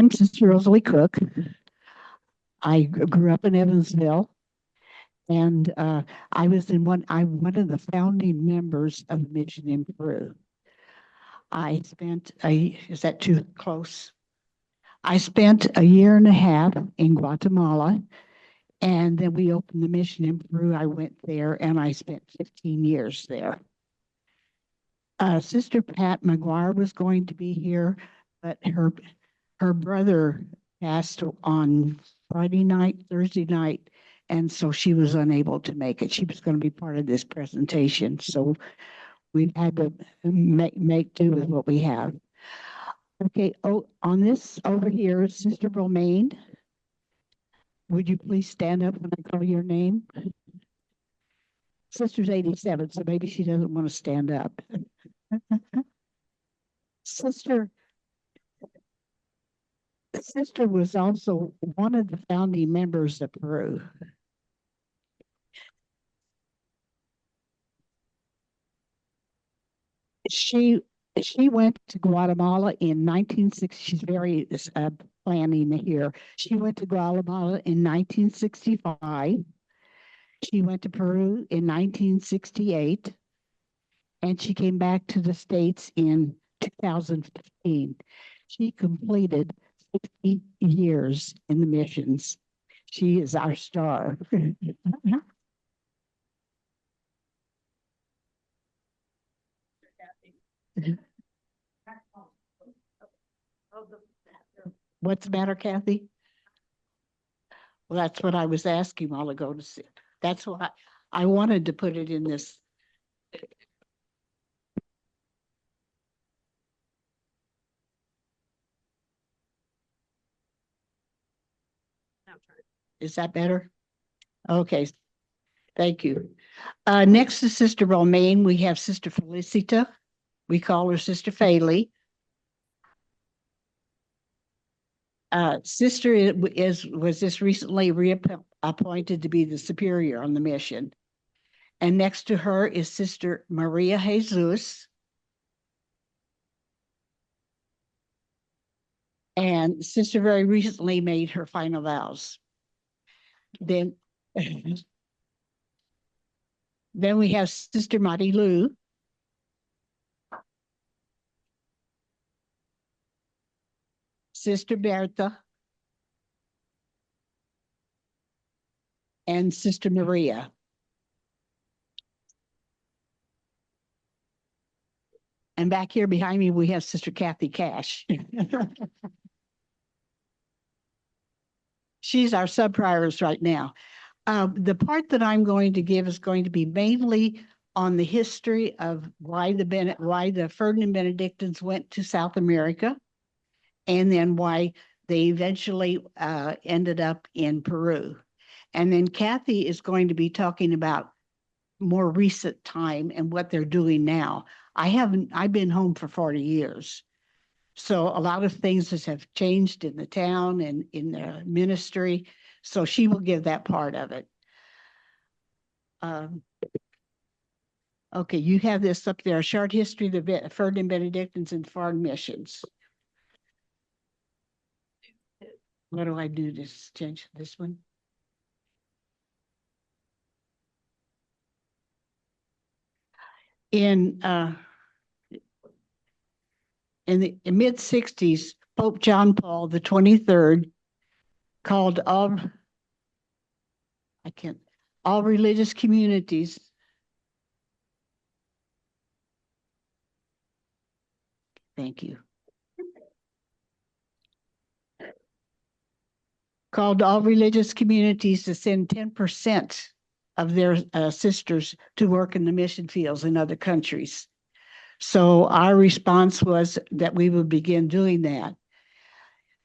I'm Sister Rosalie Cook. I grew up in Evansville, and I'm one of the founding members of the mission in Peru. Is that too close? I spent a year and a half in Guatemala, and then we opened the mission in Peru. I went there, and I spent 15 years there. Sister Pat McGuire was going to be here, but her brother passed on Thursday night, and so she was unable to make it. She was going to be part of this presentation, so we've had to make do with what we have. Okay, on this over here is Sister Romaine. Would you please stand up when I call your name? Sister's 87, so maybe she doesn't want to stand up. Sister was also one of the founding members of Peru. She went to Guatemala in 1960. She's very planning here. She went to Guatemala in 1965. She went to Peru in 1968, and she came back to the States in 2015. She completed 50 years in the missions. She is our star. What's the matter, Kathy? Well, that's what I was asking a while ago to see. That's why I wanted to put it in this. Is that better? Okay. Thank you. Next to Sister Romaine, we have Sister Felicita. We call her Sister Faley. Sister was just recently reappointed to be the superior on the mission. And next to her is Sister Maria Jesus. And Sister very recently made her final vows. Then we have Sister Marilu. Sister Berta. And Sister Maria. And back here behind me, we have Sister Kathleen Cash. She's our sub-prioress right now. The part that I'm going to give is going to be mainly on the history of why the Ferdinand Benedictines went to South America, and then why they eventually ended up in Peru. And then Kathy is going to be talking about more recent time and what they're doing now. I've been home for 40 years. So a lot of things have changed in the town and in the ministry. So she will give that part of it. Okay, you have this up there, a short history of the Ferdinand Benedictines and foreign missions. What do I do to change this one? In the mid-60s, Pope John Paul the 23rd called all religious communities called all religious communities to send 10% of their sisters to work in the mission fields in other countries. So our response was that we would begin doing that.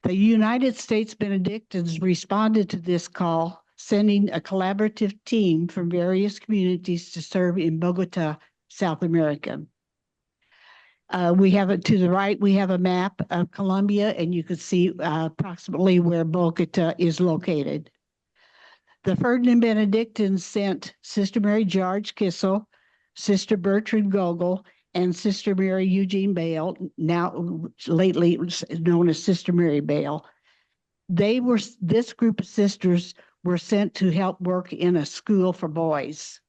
The United States Benedictines responded to this call, sending a collaborative team from various communities to serve in Bogota, South America. We have it to the right, we have a map of Colombia, and you can see approximately where Bogota is located. The Ferdinand Benedictines sent Sister Mary George Kissel, Sister Bertrand Gogol, and Sister Mary Eugene Bale, now lately known as Sister Mary Bale. This group of sisters were sent to help work in a school for boys.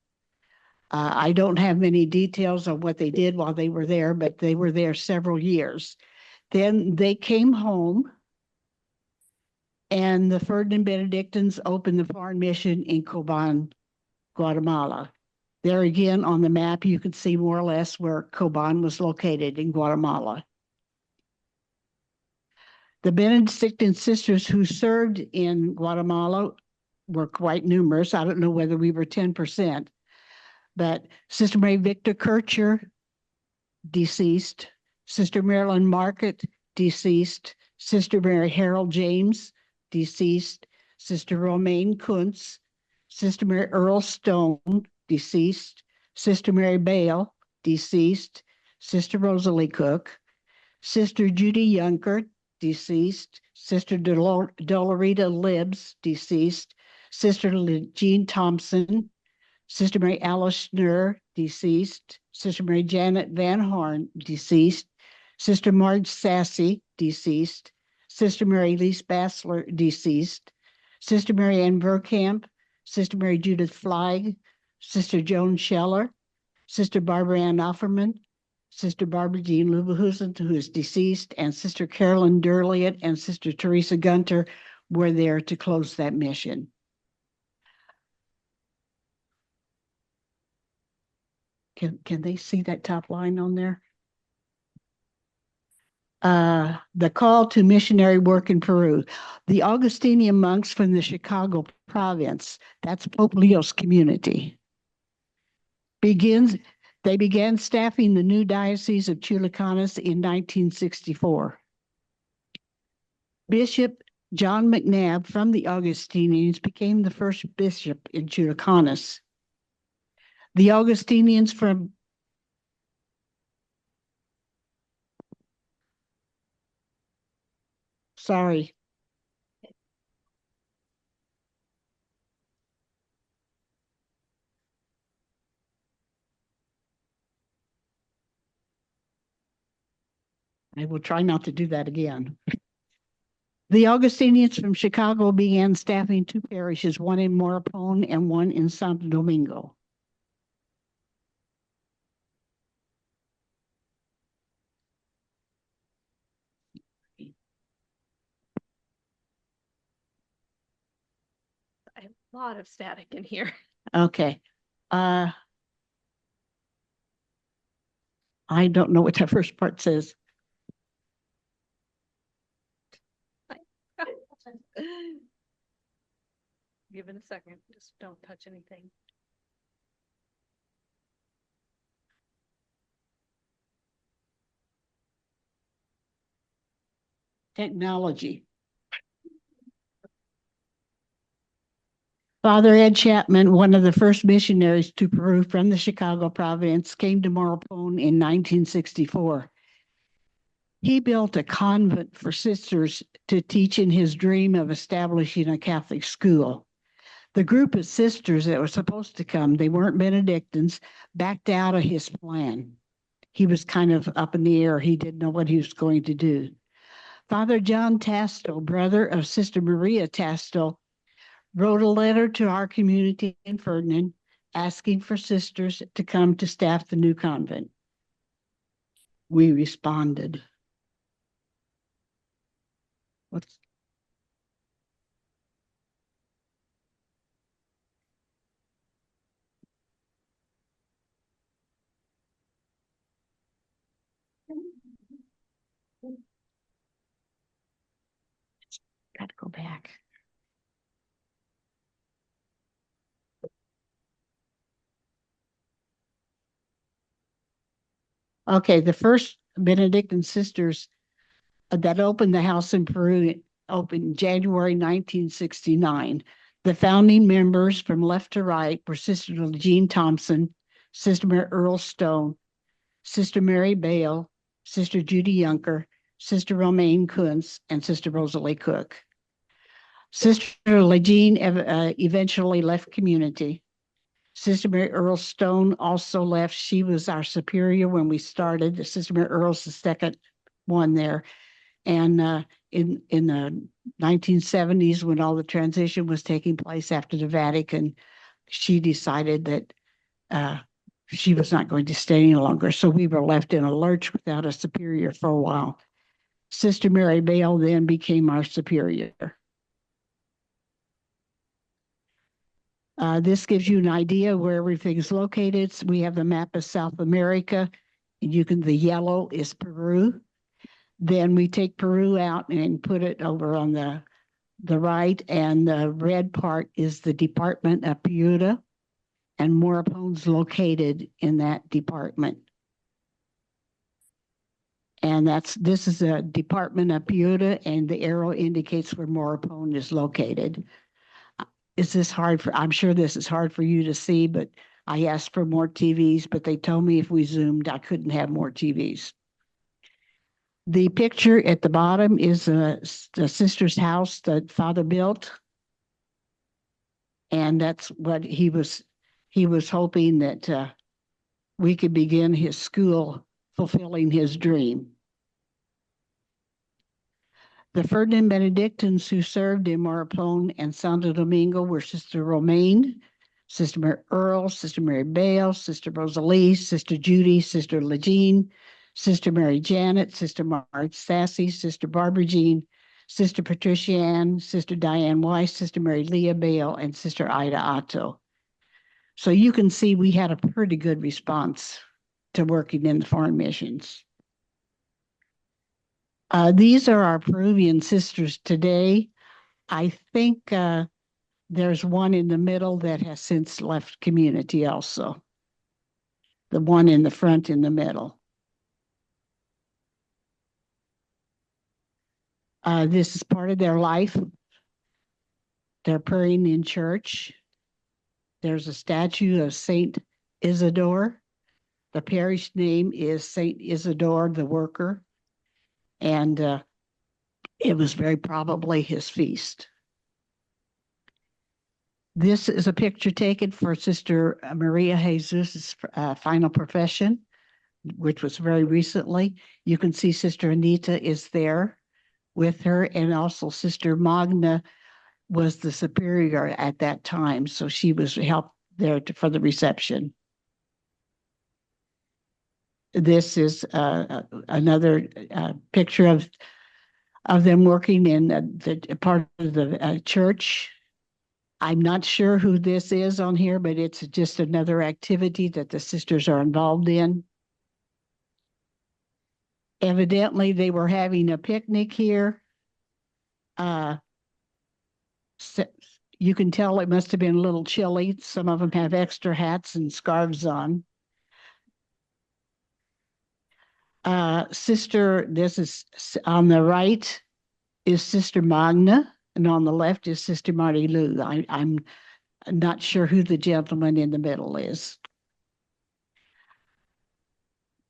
I don't have many details on what they did while they were there, but they were there several years. Then they came home, and the Ferdinand Benedictines opened the foreign mission in Coban, Guatemala. There again on the map, you can see more or less where Coban was located in Guatemala. The Benedictine sisters who served in Guatemala were quite numerous. I don't know whether we were 10%, but Sister Mary Victor Kircher, deceased. Sister Marilyn Market, deceased. Sister Mary Harold James, deceased. Sister Romaine Kuntz, Sister Mary Earl Stone, deceased. Sister Mary Bale, deceased. Sister Rosalie Cook, Sister Judy Yunker, deceased. Sister Dolorita Libbs, deceased. Sister Jean Thompson, Sister Mary Alice Schnur, deceased. Sister Mary Janet Van Horn, deceased. Sister Marge Sassy, deceased. Sister Mary Lise Bassler, deceased. Sister Mary Ann Verkamp, Sister Mary Judith Flag, Sister Joan Scheller, Sister Barbara Ann Offerman, Sister Barbara Jean Lubehusen, who is deceased, and Sister Carolyn Durliet and Sister Teresa Gunter were there to close that mission. Can they see that top line on there? The call to missionary work in Peru. The Augustinian monks from the Chicago province, that's Pope Leo's community, they began staffing the new diocese of Chulucanas in 1964. Bishop John McNabb from the Augustinians became the first bishop in Chulucanas. The Augustinians from Sorry. I will try not to do that again. The Augustinians from Chicago began staffing two parishes, one in Morropón and one in Santo Domingo. I have a lot of static in here. Okay. I don't know what that first part says. Give it a second. Just don't touch anything. Technology. Father Ed Chapman, one of the first missionaries to Peru from the Chicago province, came to Morropón in 1964. He built a convent for sisters to teach in his dream of establishing a Catholic school. The group of sisters that were supposed to come, they weren't Benedictines, backed out of his plan. He was kind of up in the air. He didn't know what he was going to do. Father John Tasto, brother of Sister Maria Tasto, wrote a letter to our community in Ferdinand asking for sisters to come to staff the new convent. We responded. What's got to go back. Okay, the first Benedictine sisters that opened the house in Peru opened January 1969. The founding members from left to right were Sister Jean Thompson, Sister Mary Earl Stone, Sister Mary Bale, Sister Judy Yunker, Sister Romaine Kuntz, and Sister Rosalie Cook. Sister Jean eventually left community. Sister Mary Earl Stone also left. She was our superior when we started. Sister Mary Earl's the second one there. And in the 1970s, when all the transition was taking place after the Vatican, she decided that she was not going to stay any longer. So we were left in a lurch without a superior for a while. Sister Mary Bale then became our superior. This gives you an idea where everything is located. So we have the map of South America. And the yellow is Peru. Then we take Peru out and put it over on the right, and the red part is the Department of Piura, and Moropone's located in that department. And this is a Department of Piura, and the arrow indicates where Moripone is located. Is this hard for, I'm sure this is hard for you to see, but I asked for more TVs, but they told me if we zoomed, I couldn't have more TVs. The picture at the bottom is the sister's house that Father built. And that's what he was hoping that we could begin his school fulfilling his dream. The Ferdinand Benedictines who served in Moripone and Santo Domingo were Sister Romaine, Sister Mary Earl, Sister Mary Bale, Sister Rosalie, Sister Judy, Sister Legine, Sister Mary Janet, Sister Marge Sassy, Sister Barbara Jean, Sister Patricia Ann, Sister Diane Weiss, Sister Mary Leah Bale, and Sister Ida Otto. So you can see we had a pretty good response to working in the foreign missions. These are our Peruvian sisters today. I think there's one in the middle that has since left community also. The one in the front in the middle. This is part of their life. They're praying in church. There's a statue of Saint Isidore. The parish name is Saint Isidore the Worker. And it was very probably his feast. This is a picture taken for Sister Maria Jesus' final profession, which was very recently. You can see Sister Anita is there with her, and also Sister Magna was the superior at that time, so she was helped there for the reception. This is another picture of them working in the part of the church. I'm not sure who this is on here, but it's just another activity that the sisters are involved in. Evidently, they were having a picnic here. So you can tell it must have been a little chilly. Some of them have extra hats and scarves on. This is on the right is Sister Magna, and on the left is Sister Marty Lou. I'm not sure who the gentleman in the middle is.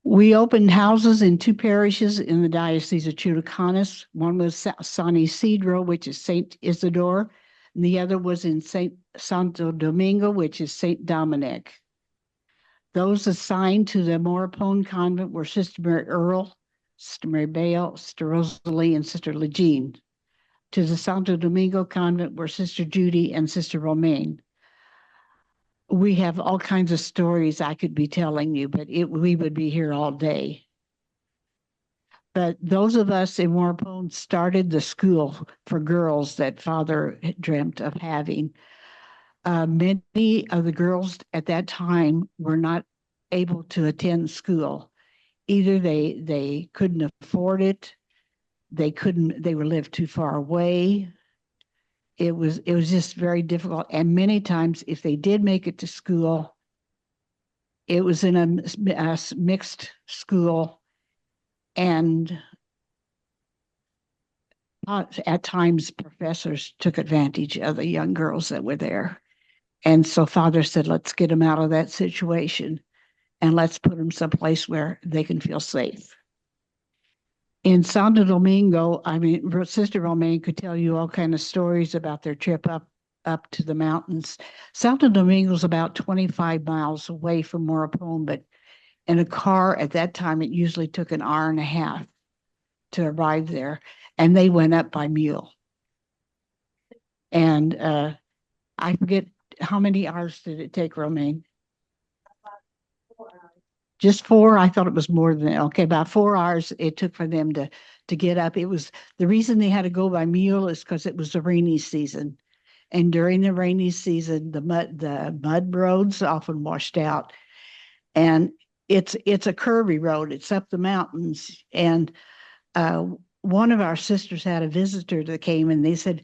We opened houses in 2 parishes in the Diocese of Chulucanas. One was San Isidro, which is Saint Isidore, and the other was in Santo Domingo, which is Saint Dominic. Those assigned to the Moripone convent were Sister Mary Earl, Sister Mary Bale, Sister Rosalie, and Sister Legine. To the Santo Domingo convent were Sister Judy and Sister Romaine. We have all kinds of stories I could be telling you, but we would be here all day. But those of us in Moripone started the school for girls that Father dreamt of having. Many of the girls at that time were not able to attend school. Either they couldn't afford it, they were lived too far away. It was just very difficult. And many times, if they did make it to school, it was in a mixed school, and at times professors took advantage of the young girls that were there. And so Father said, let's get them out of that situation and let's put them someplace where they can feel safe. In Santo Domingo, I mean, Sister Romaine could tell you all kinds of stories about their trip up up to the mountains. Santo Domingo is about 25 miles away from Morropón, but in a car at that time, it usually took an hour and a half to arrive there, and they went up by mule. And I forget how many hours did it take, Romaine? Just 4? I thought it was more than that. Okay, about 4 hours it took for them to get up. It was the reason they had to go by mule is because it was the rainy season. And during the rainy season, the mud roads often washed out. And it's a curvy road. It's up the mountains. And one of our sisters had a visitor that came and they said,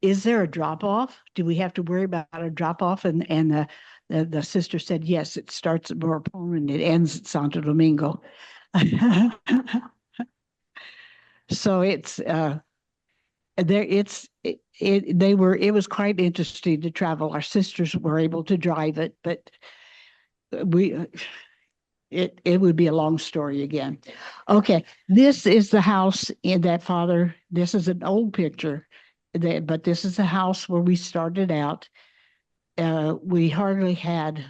is there a drop off? Do we have to worry about a drop off? And the sister said, yes, it starts at Morropón and it ends at Santo Domingo. So it's it was quite interesting to travel. Our sisters were able to drive it, but it would be a long story again. Okay, this is the house in that father. This is an old picture, but this is the house where we started out. We hardly had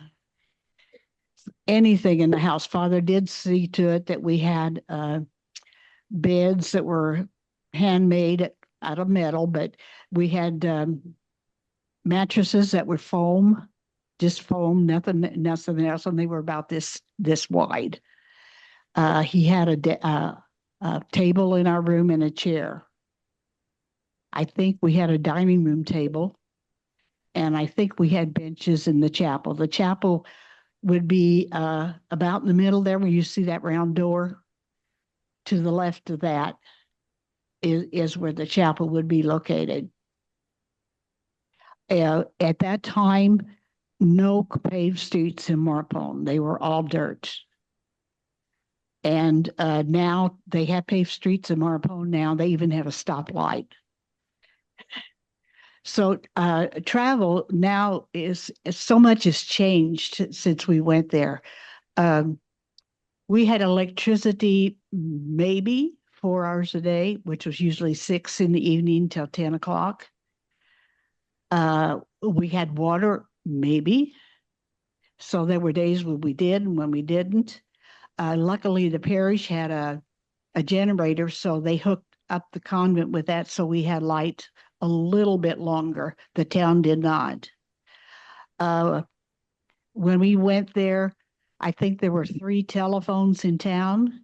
anything in the house. Father did see to it that we had beds that were handmade out of metal, but we had mattresses that were foam, just foam, nothing else, and they were about this wide. He had a table in our room and a chair. I think we had a dining room table, and I think we had benches in the chapel. The chapel would be about in the middle there where you see that round door. To the left of that is where the chapel would be located. At that time, no paved streets in Morropón. They were all dirt. And now they have paved streets in Morropón now. They even have a stoplight. So travel now is so much has changed since we went there. We had electricity maybe 4 hours a day, which was usually 6 in the evening till 10 o'clock. We had water maybe. So there were days when we did and when we didn't. Luckily, the parish had a generator, so they hooked up the convent with that, so we had light a little bit longer. The town did not. When we went there, I think there were 3 telephones in town.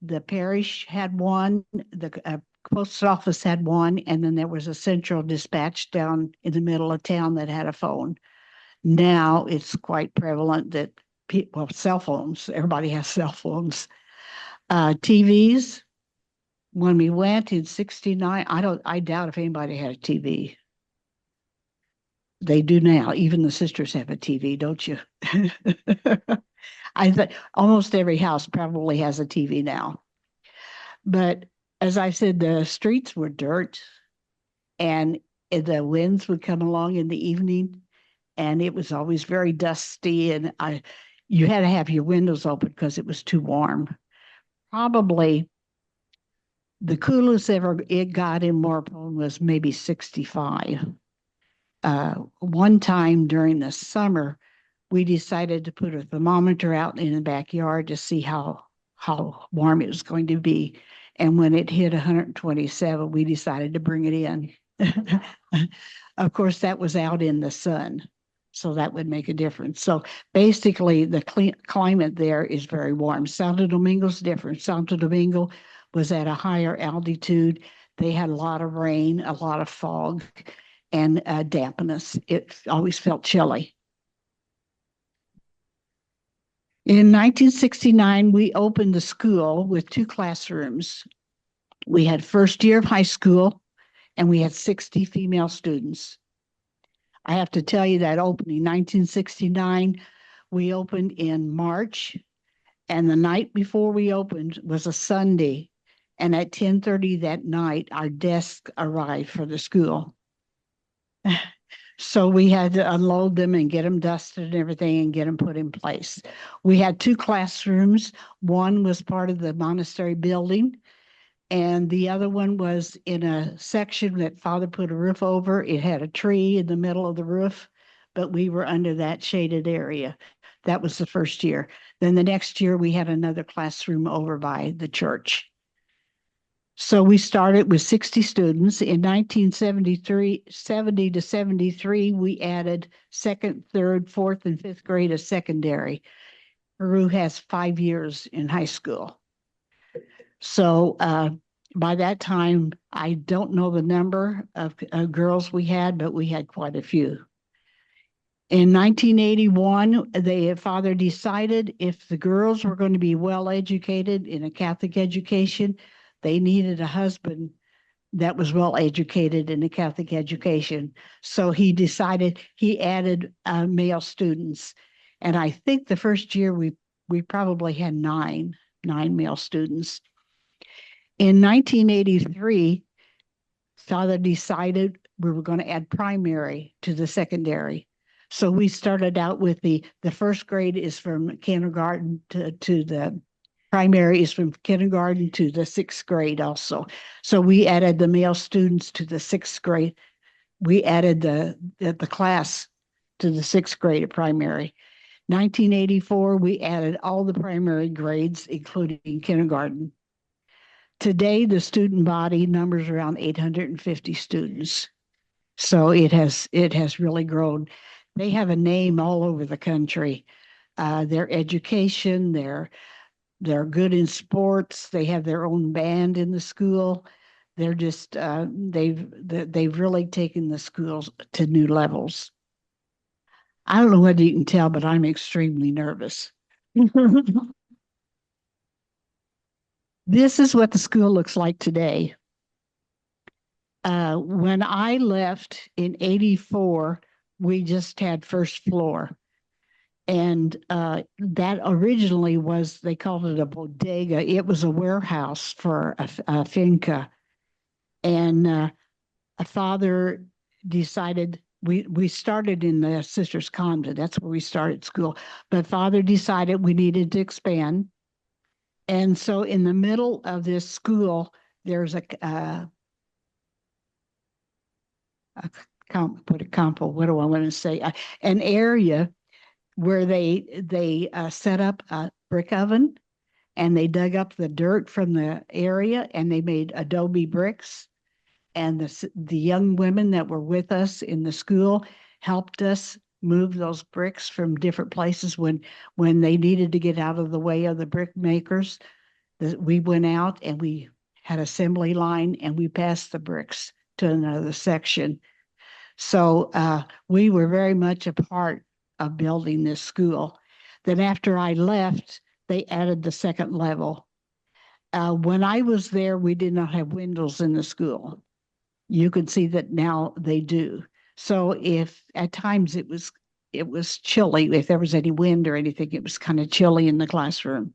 The parish had one, the post office had one, and then there was a central dispatch down in the middle of town that had a phone. Now it's quite prevalent that cell phones, everybody has cell phones. TVs, when we went in 69, I doubt if anybody had a TV. They do now. Even the sisters have a TV, don't you? I think almost every house probably has a TV now. But as I said, the streets were dirt, and the winds would come along in the evening, and it was always very dusty, and you had to have your windows open because it was too warm. Probably the coolest ever it got in Morropón was maybe 65. One time during the summer, we decided to put a thermometer out in the backyard to see how warm it was going to be. And when it hit 127, we decided to bring it in. Of course, that was out in the sun, so that would make a difference. So basically, the climate there is very warm. Santo Domingo's different. Santo Domingo was at a higher altitude. They had a lot of rain, a lot of fog, and dampness. It always felt chilly. In 1969, we opened the school with 2 classrooms. We had first year of high school, and we had 60 female students. I have to tell you that opening, 1969, we opened in March, and the night before we opened was a Sunday, and at 10:30 that night, our desk arrived for the school. So we had to unload them and get them dusted and everything and get them put in place. We had 2 classrooms. One was part of the monastery building, And the other one was in a section that Father put a roof over. It had a tree in the middle of the roof, but we were under that shaded area. That was the first year. Then the next year, we had another classroom over by the church. So we started with 60 students. In 1973, 70 to 73, we added second, third, fourth, and fifth grade as secondary. Peru has 5 years in high school. So by that time, I don't know the number of girls we had, but we had quite a few. In 1981, Father decided if the girls were going to be well educated in a Catholic education, they needed a husband that was well educated in a Catholic education. So he decided he added male students. And I think the first year we probably had nine male students. In 1983, Father decided we were going to add primary to the secondary. So we started out with the first grade is from kindergarten to the primary is from kindergarten to the sixth grade also. So we added the male students to the sixth grade. We added the class to the sixth grade of primary. 1984, we added all the primary grades, including kindergarten. Today, the student body numbers around 850 students. So it has really grown. They have a name all over the country. Their education, they're good in sports. They have their own band in the school. They're just they've really taken the schools to new levels. I don't know whether you can tell, but I'm extremely nervous. This is what the school looks like today. When I left in 84, we just had first floor. And that originally was, they called it a bodega. It was a warehouse for a finca. And a father decided, we started in the Sisters' Convent. That's where we started school. But father decided we needed to expand. And so in the middle of this school, there's what do I want to say? An area where they set up a brick oven and they dug up the dirt from the area and they made adobe bricks. And the young women that were with us in the school helped us move those bricks from different places when they needed to get out of the way of the brick makers. We went out and we had assembly line and we passed the bricks to another section. So we were very much a part of building this school. Then after I left, they added the second level. When I was there, we did not have windows in the school. You can see that now they do. So if at times it was chilly, if there was any wind or anything, it was kind of chilly in the classroom.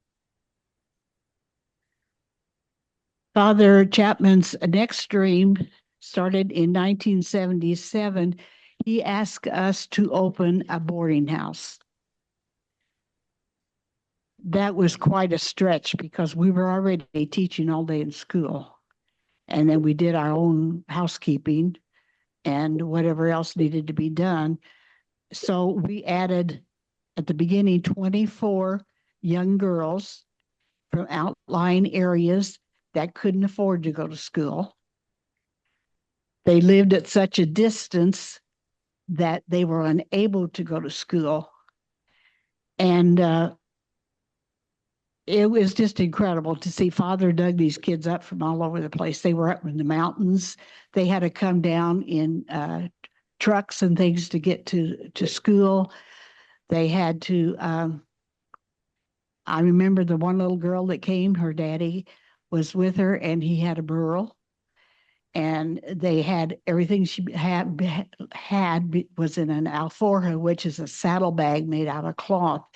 Father Chapman's next dream started in 1977. He asked us to open a boarding house. That was quite a stretch because we were already teaching all day in school. And then we did our own housekeeping and whatever else needed to be done. So we added at the beginning 24 young girls from outlying areas that couldn't afford to go to school. They lived at such a distance that they were unable to go to school. And it was just incredible to see Father dug these kids up from all over the place. They were up in the mountains. They had to come down in trucks and things to get to school. They had to, I remember the one little girl that came, her daddy was with her and he had a burro. And they had everything she had was in an alforja, which is a saddlebag made out of cloth.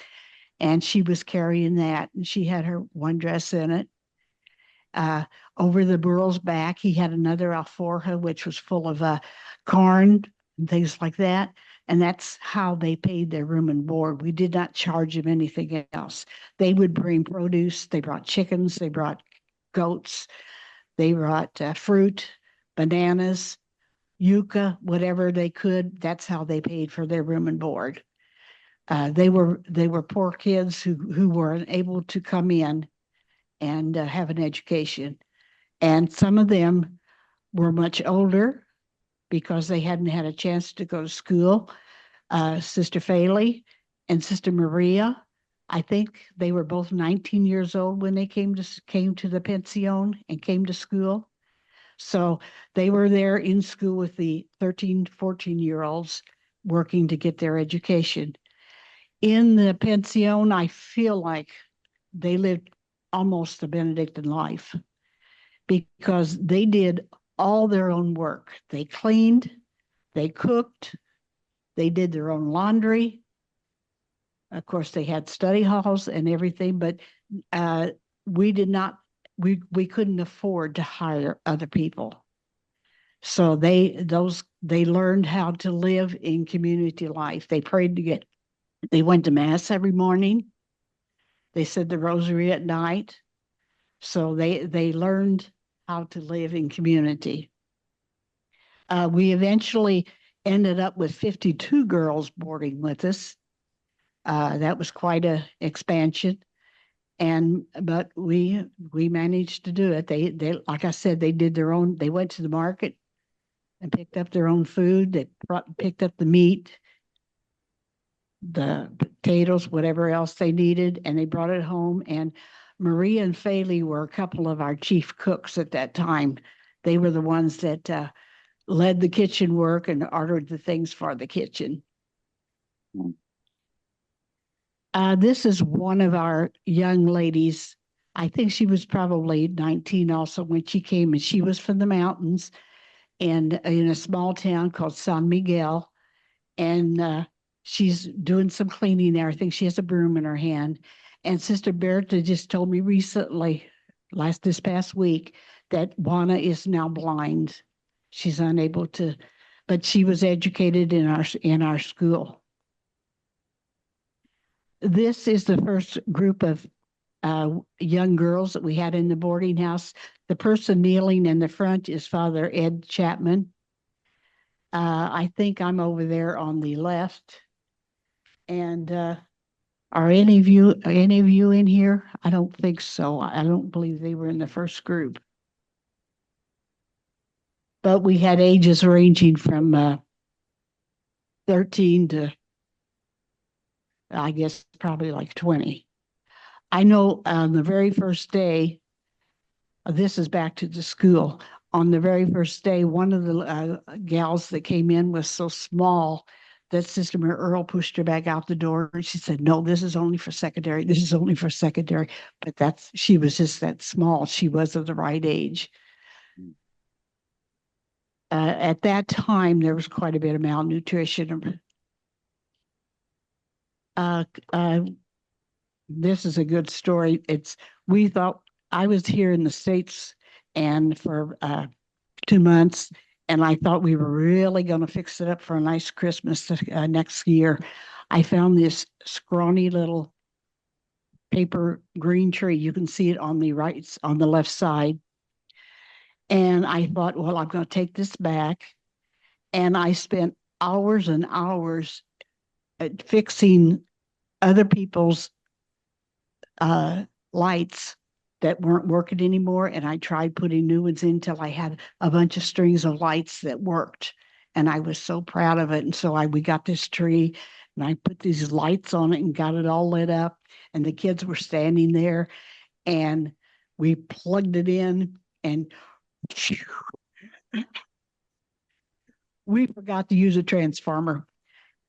And she was carrying that, and she had her one dress in it. Over the burro's back, he had another alforja, which was full of corn and things like that. And that's how they paid their room and board. We did not charge them anything else. They would bring produce. They brought chickens. They brought goats. They brought fruit, bananas, yucca, whatever they could. That's how they paid for their room and board. They were poor kids who were unable to come in and have an education. And some of them were much older because they hadn't had a chance to go to school. Sister Faley and Sister Maria, I think they were both 19 years old when they came to the pension and came to school. So they were there in school with the 13, 14-year-olds working to get their education. In the pension, I feel like they lived almost a Benedictine life because they did all their own work. They cleaned, they cooked, they did their own laundry. Of course, they had study halls and everything, but we we couldn't afford to hire other people. So they learned how to live in community life. They prayed together. They went to mass every morning. They said the rosary at night. So they learned how to live in community. We eventually ended up with 52 girls boarding with us. That was quite an expansion, but we managed to do it. They like I said, they did their own. They went to the market and picked up their own food. They picked up the meat, the potatoes, whatever else they needed, and they brought it home. And Maria and Faley were a couple of our chief cooks at that time. They were the ones that led the kitchen work and ordered the things for the kitchen. This is one of our young ladies. I think she was probably 19 also when she came, and she was from the mountains and in a small town called San Miguel. And she's doing some cleaning there. I think she has a broom in her hand. And Sister Berta just told me recently, this past week, that Juana is now blind. She's unable to, but she was educated in our school. This is the first group of young girls that we had in the boarding house. The person kneeling in the front is Father Ed Chapman. I think I'm over there on the left. And are any of you in here? I don't think so. I don't believe they were in the first group. But we had ages ranging from 13 to, I guess, probably like 20. I know on the very first day, this is back to the school. On the very first day, one of the gals that came in was so small that Sister Earl pushed her back out the door. And she said, "No, this is only for secondary. This is only for secondary." But she was just that small. She was of the right age. At that time, there was quite a bit of malnutrition. This is a good story. We thought I was here in the States and for 2 months, and I thought we were really going to fix it up for a nice Christmas next year. I found this scrawny little paper green tree. You can see it on the left side. And I thought, well, I'm going to take this back. And I spent hours and hours at fixing other people's lights that weren't working anymore. And I tried putting new ones in until I had a bunch of strings of lights that worked. And I was so proud of it. And so we got this tree and I put these lights on it and got it all lit up. And the kids were standing there and we plugged it in and we forgot to use a transformer.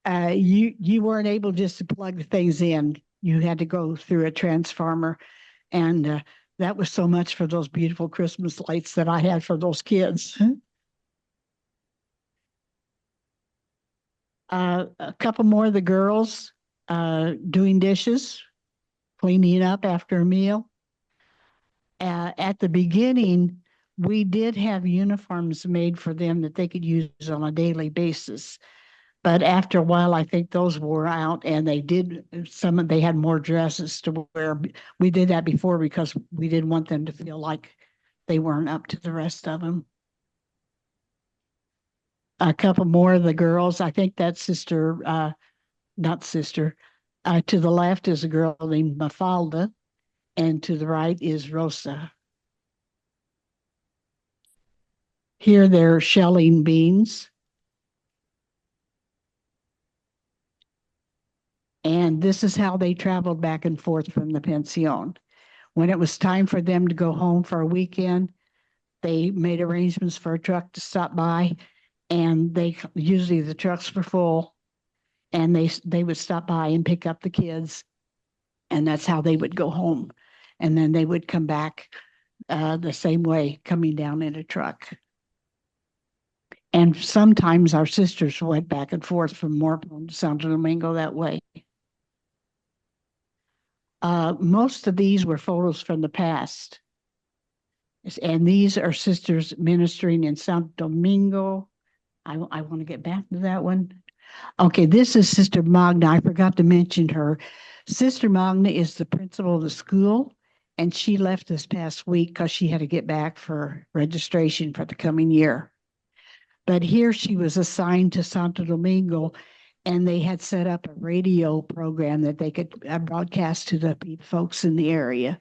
You weren't able just to plug things in. You had to go through a transformer. And that was so much for those beautiful Christmas lights that I had for those kids. A couple more of the girls doing dishes, cleaning up after a meal. At the beginning, we did have uniforms made for them that they could use on a daily basis. But after a while, I think those wore out and they had more dresses to wear. We did that before because we didn't want them to feel like they weren't up to the rest of them. A couple more of the girls, I think that's not sister. To the left is a girl named Mafalda, and to the right is Rosa. Here they're shelling beans. And this is how they traveled back and forth from the pension. When it was time for them to go home for a weekend, they made arrangements for a truck to stop by, and usually the trucks were full, and they would stop by and pick up the kids, and that's how they would go home. And then they would come back the same way, coming down in a truck. And sometimes our sisters went back and forth from Morpon to Santo Domingo that way. Most of these were photos from the past. And these are sisters ministering in Santo Domingo. I want to get back to that one. Okay, this is Sister Magna. I forgot to mention her. Sister Magna is the principal of the school, and she left this past week because she had to get back for registration for the coming year. But here she was assigned to Santo Domingo, and they had set up a radio program that they could broadcast to the folks in the area.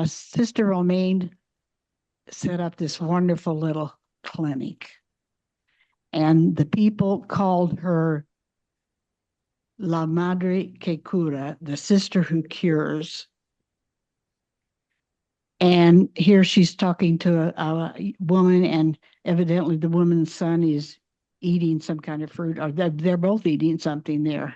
Sister Romaine set up this wonderful little clinic, and the people called her La Madre que Cura, the sister who cures. And here she's talking to a woman, and evidently the woman's son is eating some kind of fruit, or they're both eating something there.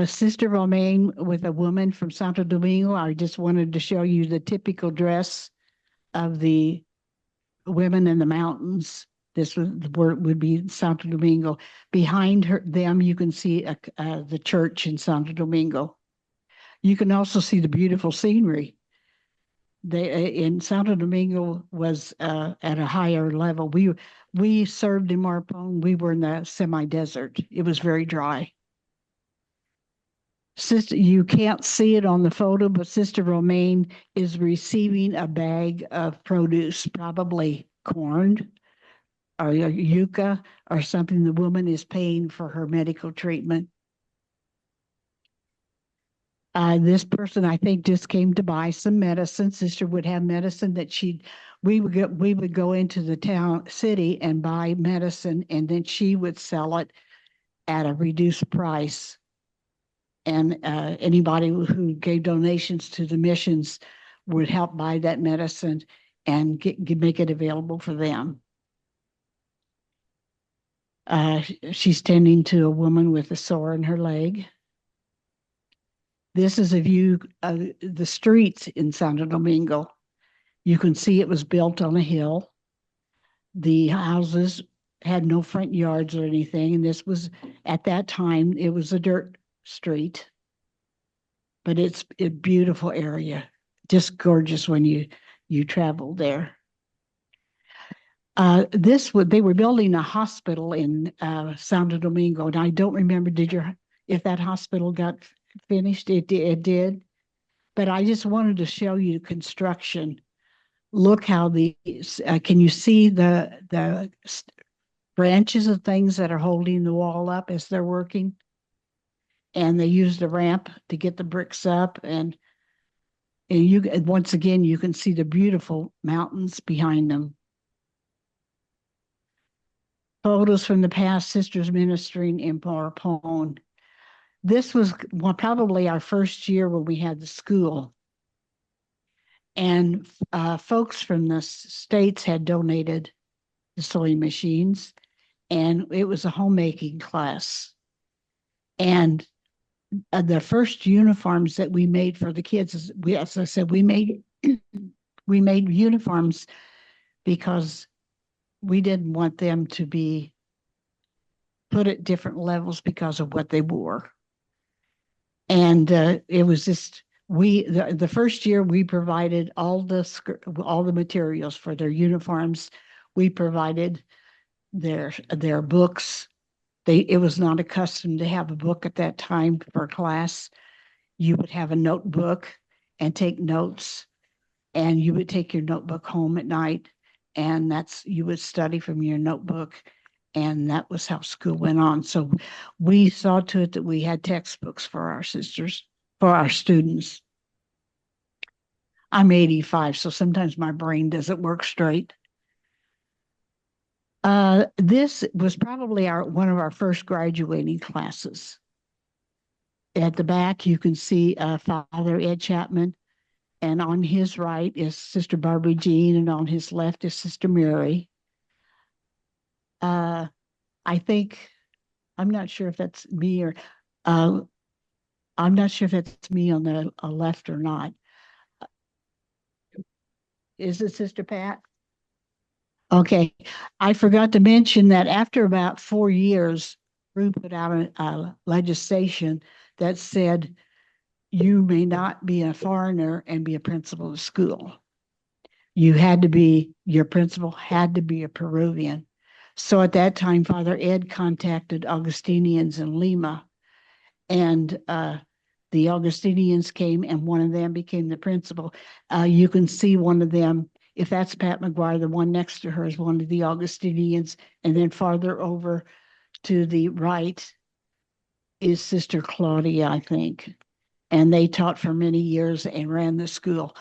Sister Romaine with a woman from Santo Domingo. I just wanted to show you the typical dress of the women in the mountains. This would be Santo Domingo. Behind them, you can see the church in Santo Domingo. You can also see the beautiful scenery. In Santo Domingo was at a higher level. We served in Marpon. We were in the semi-desert. It was very dry. Sister, you can't see it on the photo, but Sister Romaine is receiving a bag of produce, probably corn or yucca or something the woman is paying for her medical treatment. This person, I think, just came to buy some medicine. Sister would have medicine that we would go into the city and buy medicine, and then she would sell it at a reduced price. And anybody who gave donations to the missions would help buy that medicine and make it available for them. She's tending to a woman with a sore in her leg. This is a view of the streets in Santo Domingo. You can see it was built on a hill. The houses had no front yards or anything, and this was, at that time, it was a dirt street. But it's a beautiful area, just gorgeous when you travel there. They were building a hospital in Santo Domingo, and I don't remember if that hospital got finished. It did, but I just wanted to show you construction. Look how can you see the branches of things that are holding the wall up as they're working? And they used a ramp to get the bricks up, and once again you can see the beautiful mountains behind them. Photos from the past, sisters ministering in Marpon. This was probably our first year when we had the school, and folks from the States had donated the sewing machines, and it was a homemaking class. And the first uniforms that we made for the kids, as I said, we made uniforms because we didn't want them to be put at different levels because of what they wore. And it was just the first year we provided all the materials for their uniforms. We provided their books, it was not accustomed to have a book at that time for class. You would have a notebook and take notes, and you would take your notebook home at night, and you would study from your notebook, and that was how school went on. So we saw to it that we had textbooks for our sisters, for our students. I'm 85, so sometimes my brain doesn't work straight. This was probably one of our first graduating classes. At the back, you can see Father Ed Chapman, and on his right is Sister Barbara Jean, and on his left is Sister Mary. I think, I'm not sure if that's me or, I'm not sure if that's me on the left or not. Is it Sister Pat? Okay, I forgot to mention that after about 4 years, Peru put out a legislation that said you may not be a foreigner and be a principal of school. Your principal had to be a Peruvian. So at that time, Father Ed contacted Augustinians in Lima, and the Augustinians came, and one of them became the principal. You can see one of them. If that's Pat McGuire, the one next to her is one of the Augustinians. And then farther over to the right is Sister Claudia, I think. And they taught for many years and ran the school.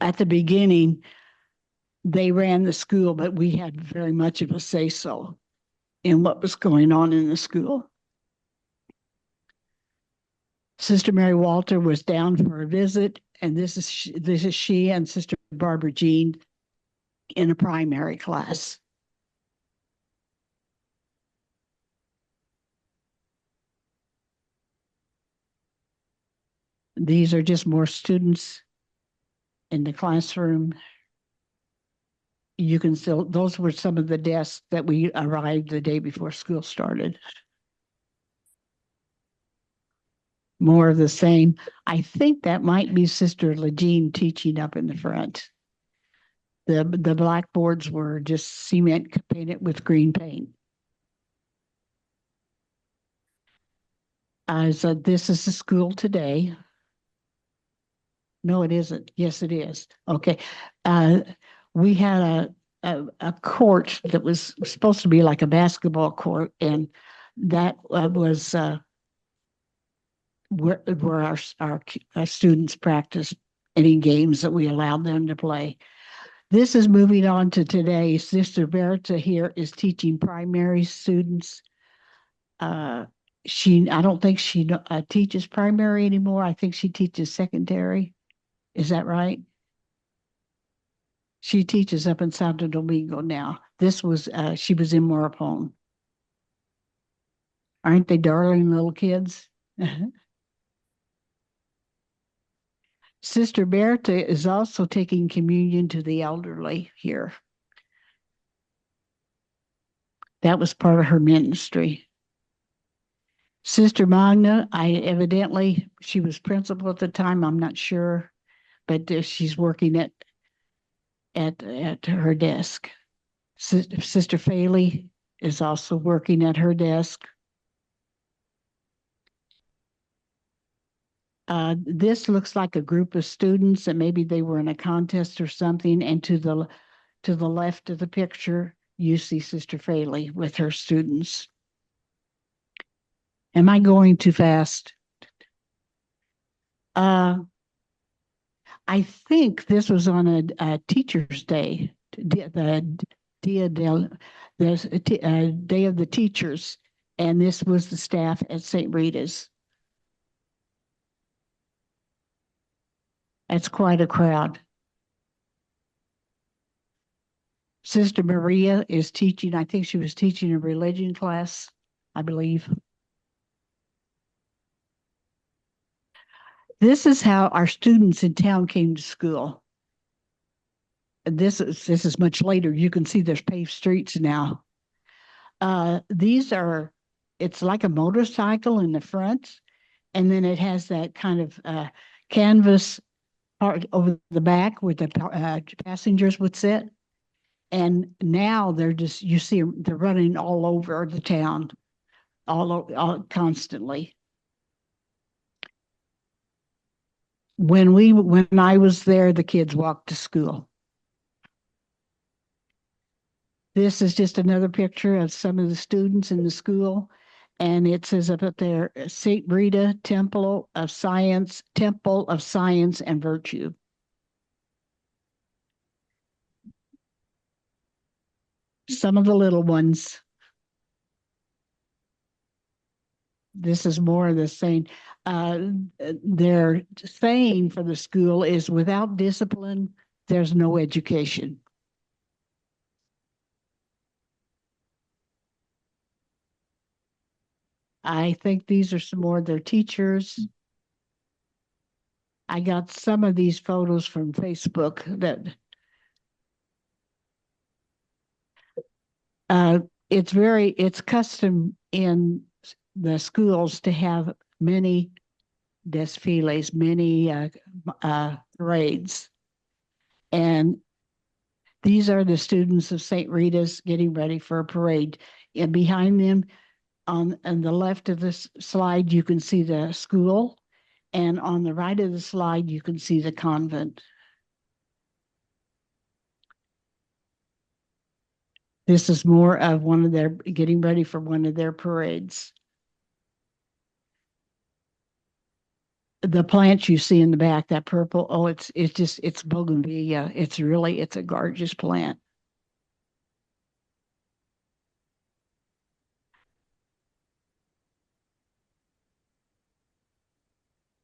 At the beginning, they ran the school, but we had very much of a say-so in what was going on in the school. Sister Mary Walter was down for a visit, and this is she and Sister Barbara Jean in a primary class. These are just more students in the classroom. You can still, those were some of the desks that we arrived the day before school started. More of the same. I think that might be Sister Legine teaching up in the front. The blackboards were just cement painted with green paint. So this is the school today. No, it isn't. Yes, it is. Okay. We had a court that was supposed to be like a basketball court, and that was where our students practiced any games that we allowed them to play. This is moving on to today. Sister Berta here is teaching primary students. I don't think she teaches primary anymore. I think she teaches secondary. Is that right? She teaches up in Santo Domingo now. She was in Morapone. Aren't they darling little kids? Sister Berta is also taking communion to the elderly here. That was part of her ministry. Sister Magna, she was principal at the time, I'm not sure, but she's working at her desk. Sister Faley is also working at her desk. This looks like a group of students that maybe they were in a contest or something. And to the left of the picture, you see Sister Faley with her students. Am I going too fast? I think this was on a Teacher's Day, the Day of the Teachers, and this was the staff at St. Rita's. That's quite a crowd. Sister Maria is teaching, I think she was teaching a religion class, I believe. This is how our students in town came to school. This is much later. You can see there's paved streets now. It's like a motorcycle in the front, and then it has that kind of canvas part over the back where the passengers would sit. And now they're just, you see, they're running all over the town, all constantly. When I was there, the kids walked to school. This is just another picture of some of the students in the school. And it says up there, St. Rita Temple of Science and Virtue. Some of the little ones. This is more of the same. Their saying for the school is, without discipline, there's no education. I think these are some more of their teachers. I got some of these photos from Facebook that it's custom in the schools to have many desfiles, many parades. And these are the students of St. Rita's getting ready for a parade. And behind them, on the left of this slide, you can see the school. And on the right of the slide, you can see the convent. This is more of one of their getting ready for one of their parades. The plants you see in the back, that purple, oh, it's bougainvillea. It's a gorgeous plant.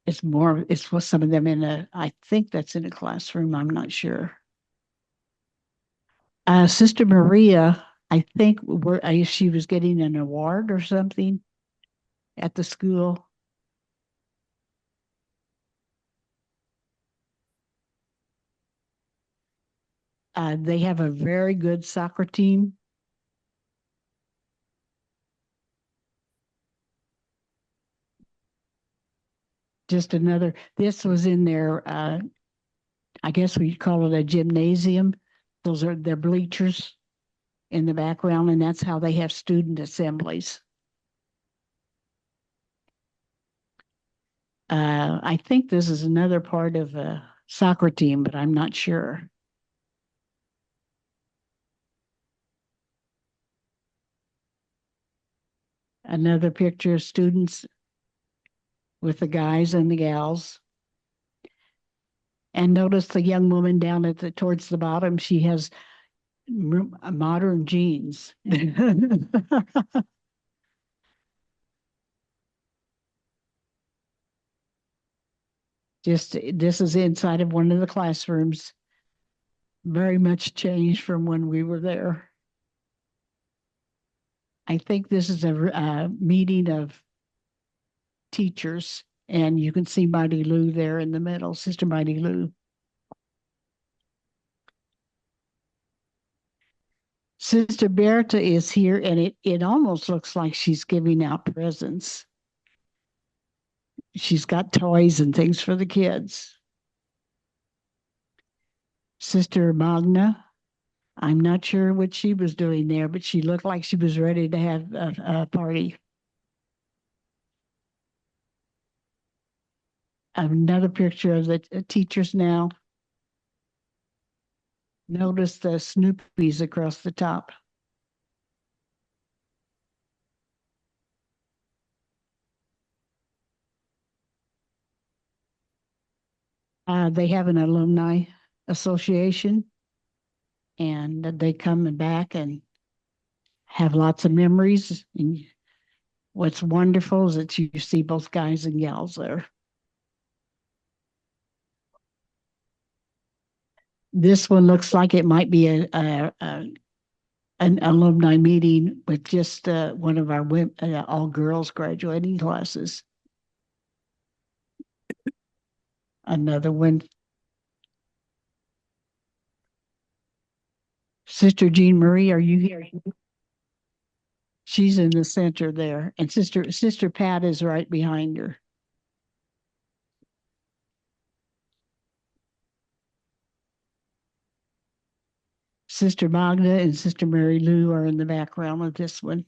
It's with some of them I think that's in a classroom. I'm not sure. Sister Maria, I think she was getting an award or something at the school. They have a very good soccer team. This was in their, I guess we'd call it a gymnasium. Those are their bleachers in the background, and that's how they have student assemblies. I think this is another part of a soccer team, but I'm not sure. Another picture of students with the guys and the gals. And notice the young woman down towards the bottom, she has modern jeans. This is inside of one of the classrooms. Very much changed from when we were there. I think this is a meeting of teachers, and you can see Mighty Lou there in the middle, Sister Mighty Lou. Sister Berta is here, and it almost looks like she's giving out presents. She's got toys and things for the kids. Sister Magna, I'm not sure what she was doing there, but she looked like she was ready to have a party. Another picture of the teachers now. Notice the Snoopies across the top. They have an alumni association, and they come back and have lots of memories. And what's wonderful is that you see both guys and gals there. This one looks like it might be an alumni meeting with just one of our all girls graduating classes. Another one. Sister Jean Marie, are you here? She's in the center there, and Sister Pat is right behind her. Sister Magda and Sister Mary Lou are in the background of this one.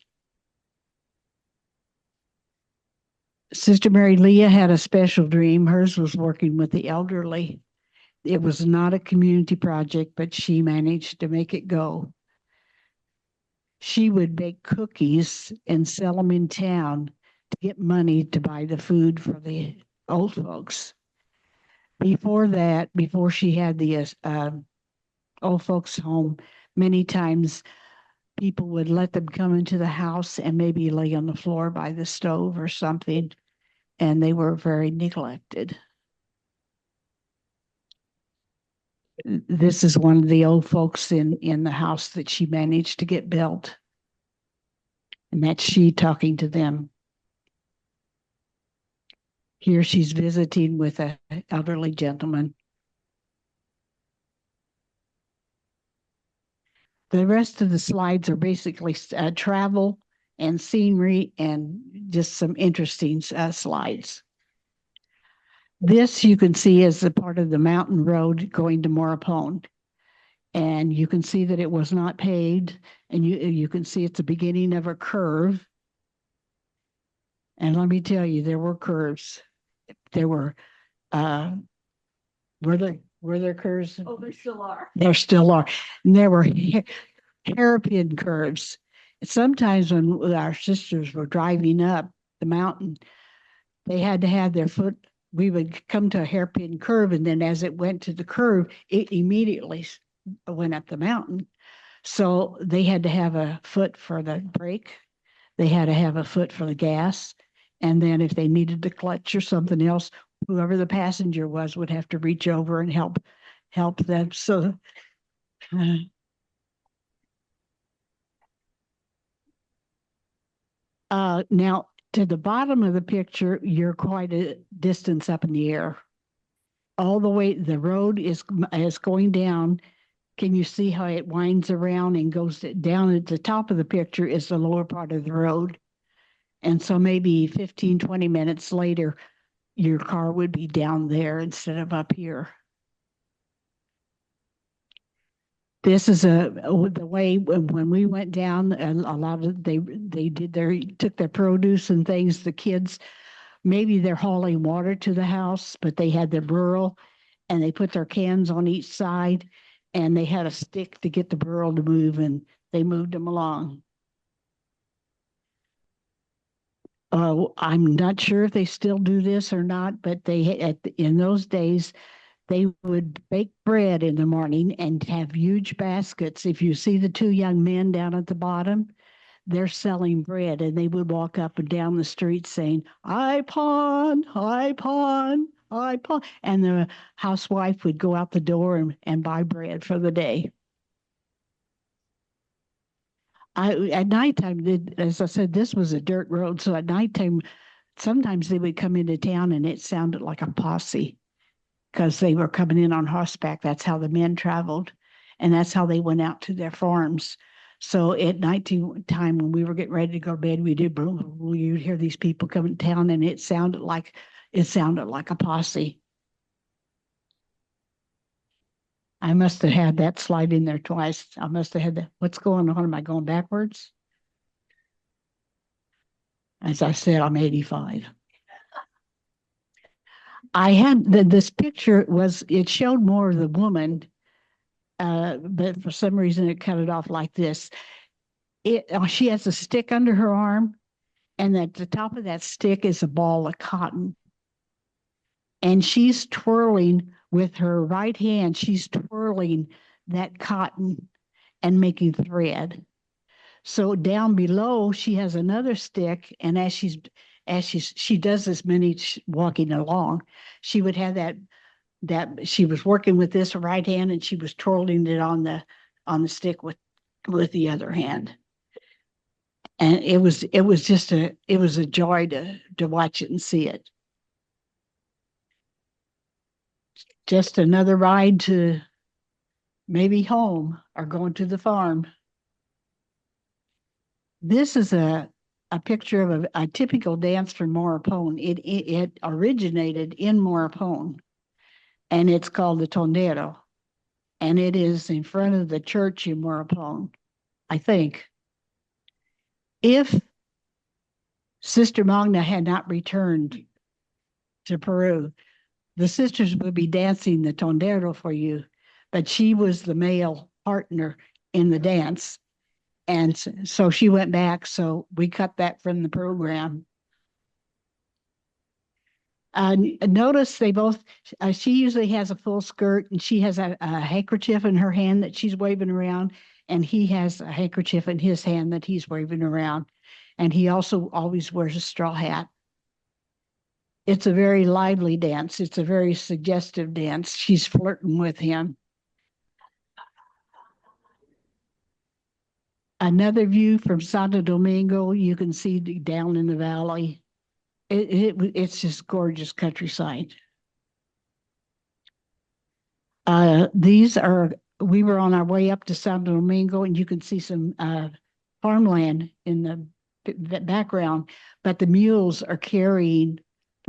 Sister Mary Leah had a special dream. Hers was working with the elderly. It was not a community project, but she managed to make it go. She would bake cookies and sell them in town to get money to buy the food for the old folks. Before that, before she had the old folks home, many times people would let them come into the house and maybe lay on the floor by the stove or something, and they were very neglected. This is one of the old folks in the house that she managed to get built. And that's she talking to them. Here she's visiting with an elderly gentleman. The rest of the slides are basically travel and scenery and just some interesting slides. This you can see is a part of the mountain road going to Morapone. And you can see that it was not paved, and you can see it's the beginning of a curve. And let me tell you, there were curves. There were were there curves? Oh, there still are. There still are. And there were hairpin curves. Sometimes when our sisters were driving up the mountain, they had to have their foot. We would come to a hairpin curve, and then as it went to the curve, it immediately went up the mountain. So they had to have a foot for the brake. They had to have a foot for the gas. And then if they needed the clutch or something else, whoever the passenger was would have to reach over and help them. So now to the bottom of the picture, you're quite a distance up in the air. All the way, the road is going down. Can you see how it winds around and goes down at the top of the picture is the lower part of the road. And so maybe 15, 20 minutes later, your car would be down there instead of up here. This is the way when we went down, and a lot of they took their produce and things. The kids, maybe they're hauling water to the house, but they had their burro, and they put their cans on each side, and they had a stick to get the burro to move, and they moved them along. I'm not sure if they still do this or not, but in those days, they would bake bread in the morning and have huge baskets. If you see the two young men down at the bottom, they're selling bread, and they would walk up and down the street saying, I pawn, I pawn, I pawn. And the housewife would go out the door and buy bread for the day. At nighttime, as I said, this was a dirt road. So at nighttime, sometimes they would come into town and it sounded like a posse because they were coming in on horseback. That's how the men traveled. And that's how they went out to their farms. So at nighttime, when we were getting ready to go to bed, you'd hear these people coming to town, and it sounded like a posse. I must have had that slide in there twice. I must have had that. What's going on? Am I going backwards? As I said, I'm 85. I had this picture it showed more of the woman, but for some reason it cut it off like this. She has a stick under her arm, and at the top of that stick is a ball of cotton. And she's twirling with her right hand, she's twirling that cotton and making thread. So down below, she has another stick, and as she does this many walking along, she would have that she was working with this right hand, and she was twirling it on the stick with the other hand. And it was a joy to watch it and see it. Just another ride to maybe home or going to the farm. This is a picture of a typical dance from Morapone. It originated in Morapone, and it's called the tondero. and it is in front of the church in Morapone, I think. If Sister Magna had not returned to Peru, the sisters would be dancing the tondero for you, but she was the male partner in the dance. And so she went back, so we cut that from the program. Notice they both, she usually has a full skirt and she has a handkerchief in her hand that she's waving around, and he has a handkerchief in his hand that he's waving around. And he also always wears a straw hat. It's a very lively dance. It's a very suggestive dance. She's flirting with him. Another view from Santo Domingo, you can see down in the valley. It's just gorgeous countryside. We were on our way up to Santo Domingo, and you can see some farmland in the background, but the mules are carrying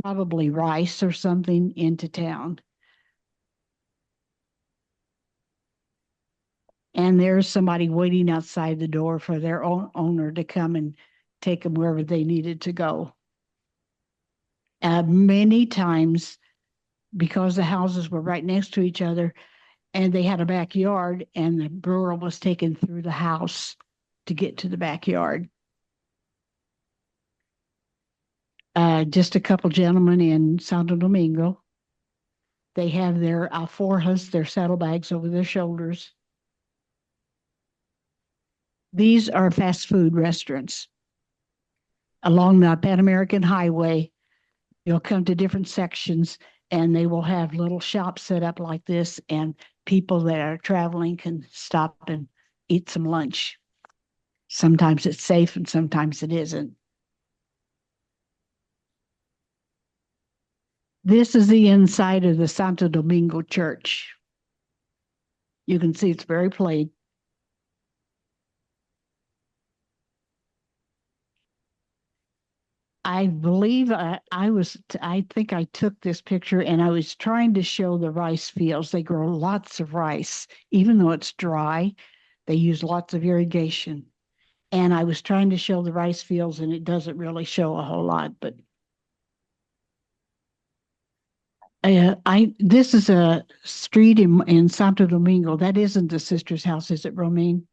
probably rice or something into town. And there's somebody waiting outside the door for their own owner to come and take them wherever they needed to go. Many times, because the houses were right next to each other and they had a backyard, and the brewer was taken through the house to get to the backyard. Just a couple gentlemen in Santo Domingo. They have their alforjas, their saddlebags over their shoulders. These are fast food restaurants. Along the Pan American Highway, you'll come to different sections, and they will have little shops set up like this, and people that are traveling can stop and eat some lunch. Sometimes it's safe and sometimes it isn't. This is the inside of the Santo Domingo Church. You can see it's very plain. I believe I think I took this picture and I was trying to show the rice fields. They grow lots of rice, even though it's dry. They use lots of irrigation. And I was trying to show the rice fields, and it doesn't really show a whole lot, but this is a street in Santo Domingo. That isn't the sister's house, is it, Romaine?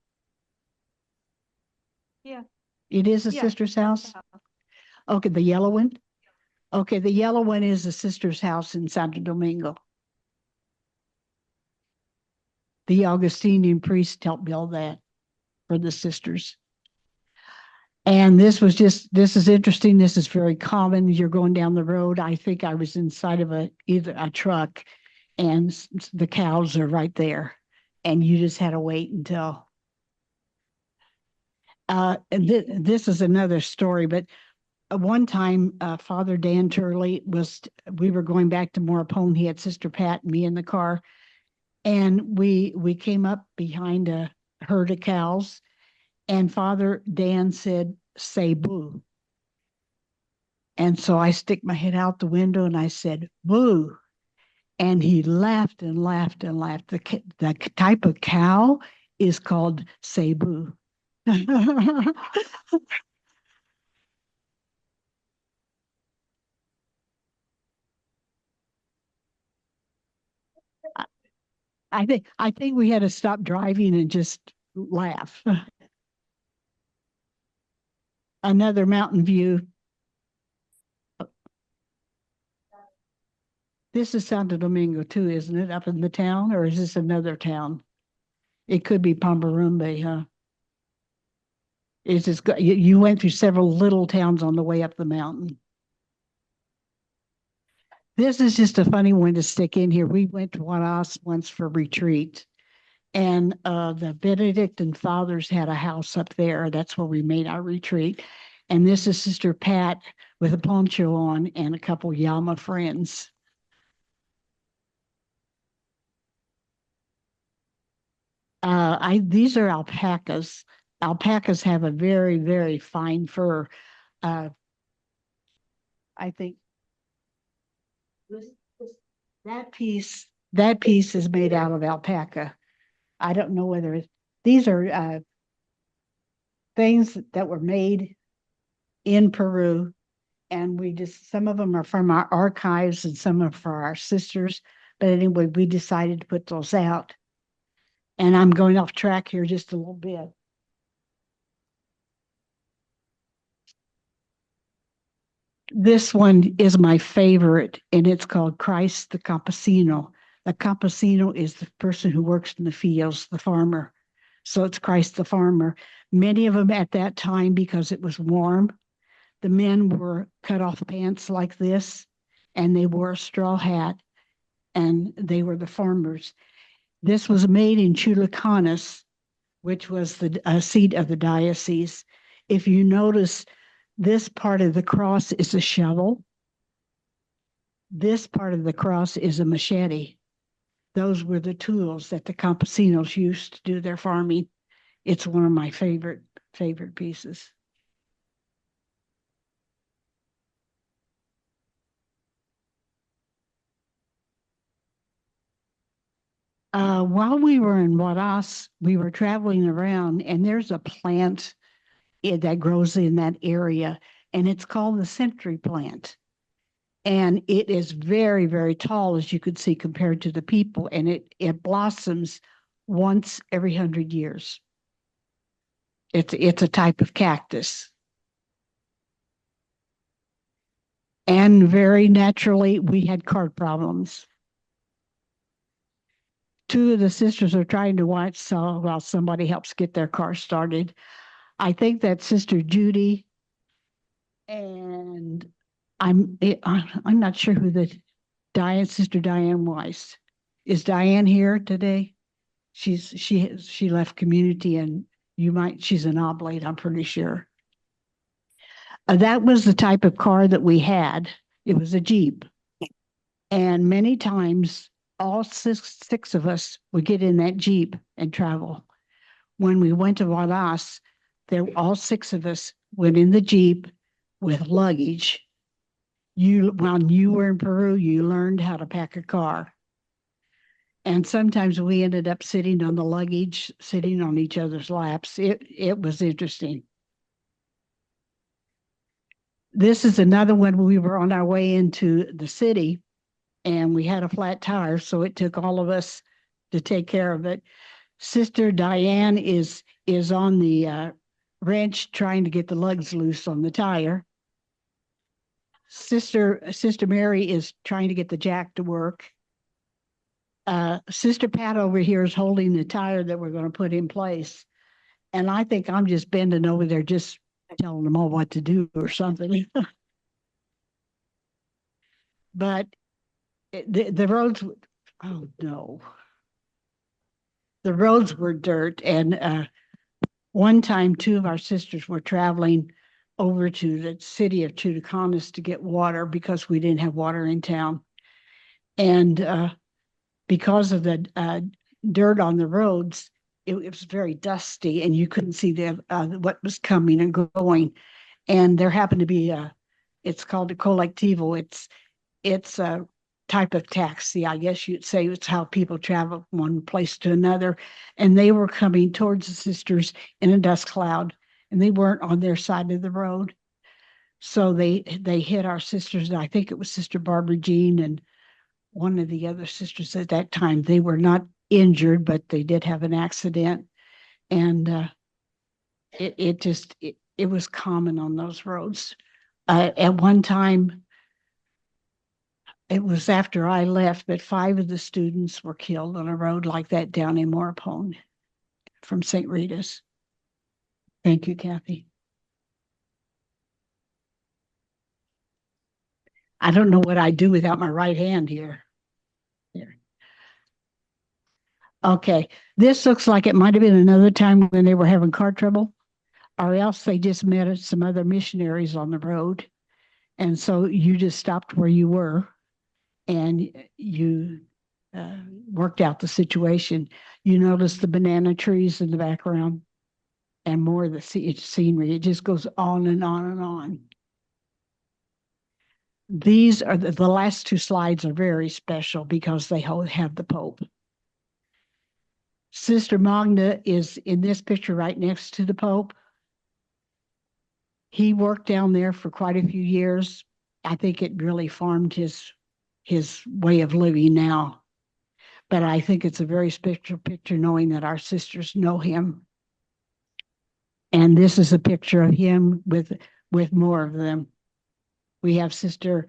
Yeah. It is a Yeah. sister's house? Okay, the yellow one? Okay, the yellow one is the sister's house in Santo Domingo. The Augustinian priest helped build that for the sisters. And this is interesting. This is very common. You're going down the road. I think I was inside of either a truck, and the cows are right there. And you just had to wait until. This is another story, but one time, Father Dan Turley we were going back to Morapone. He had Sister Pat and me in the car, and we came up behind a herd of cows, and Father Dan said, "Say boo." And so I stick my head out the window and I said, "Boo." And he laughed and laughed and laughed. The type of cow is called cebu. I think we had to stop driving and just laugh. Another mountain view. This is Santo Domingo too, isn't it? Up in the town, or is this another town? It could be Pombarumbe, huh? It's just you went through several little towns on the way up the mountain. This is just a funny one to stick in here. We went to Juarez once for retreat, and the Benedictine fathers had a house up there. That's where we made our retreat. And this is Sister Pat with a poncho on and a couple Yama friends. These are alpacas. Alpacas have a very, very fine fur. I think that piece is made out of alpaca. I don't know whether these are things that were made in Peru. And some of them are from our archives and some are for our sisters. But anyway, we decided to put those out. And I'm going off track here just a little bit. This one is my favorite, and it's called Christ the Campesino. The campesino is the person who works in the fields, the farmer. So it's Christ the farmer. Many of them at that time, because it was warm, the men wore cut off pants like this, and they wore a straw hat, and they were the farmers. This was made in Chulucanas, which was the seat of the diocese. If you notice, this part of the cross is a shovel. This part of the cross is a machete. Those were the tools that the campesinos used to do their farming. It's one of my favorite pieces. While we were in Huaraz, we were traveling around, and there's a plant that grows in that area, and it's called the century plant. And it is very, very tall, as you could see, compared to the people, and it blossoms once every 100 years. It's a type of cactus. And very naturally, we had car problems. Two of the sisters are trying to watch so while somebody helps get their car started. I think that Sister Judy, and I'm not sure who the Sister Diane was. Is Diane here today? She left community, and she's an oblate, I'm pretty sure. That was the type of car that we had. It was a Jeep. And many times all six of us would get in that Jeep and travel. When we went to Huaraz, all six of us went in the Jeep with luggage. When you were in Peru, you learned how to pack a car. And sometimes we ended up sitting on the luggage, sitting on each other's laps. It was interesting. This is another one. We were on our way into the city, and we had a flat tire, so it took all of us to take care of it. Sister Diane is on the wrench trying to get the lugs loose on the tire. Sister Mary is trying to get the jack to work. Sister Pat over here is holding the tire that we're going to put in place. And I think I'm just bending over there, just telling them all what to do or something. But the roads, oh no. The roads were dirt. And one time, two of our sisters were traveling over to the city of Chulucanas to get water because we didn't have water in town. And because of the dirt on the roads, it was very dusty, and you couldn't see what was coming and going. And there happened to be it's called a colectivo. It's a type of taxi, I guess you'd say. It's how people travel from one place to another. And they were coming towards the sisters in a dust cloud, and they weren't on their side of the road. So they hit our sisters. I think it was Sister Barbara Jean and one of the other sisters at that time. They were not injured, but they did have an accident. And it was common on those roads. At one time, it was after I left, but 5 of the students were killed on a road like that down in Morapone from St. Rita's. Thank you, Kathy. I don't know what I'd do without my right hand here. Here. Okay, this looks like it might have been another time when they were having car trouble, or else they just met some other missionaries on the road. And so you just stopped where you were and you worked out the situation. You notice the banana trees in the background and more of the scenery. It just goes on and on and on. These are the last 2 slides are very special because they have the Pope. Sister Magna is in this picture right next to the Pope. He worked down there for quite a few years. I think it really formed his way of living now. But I think it's a very special picture knowing that our sisters know him. And this is a picture of him with more of them. We have Sister,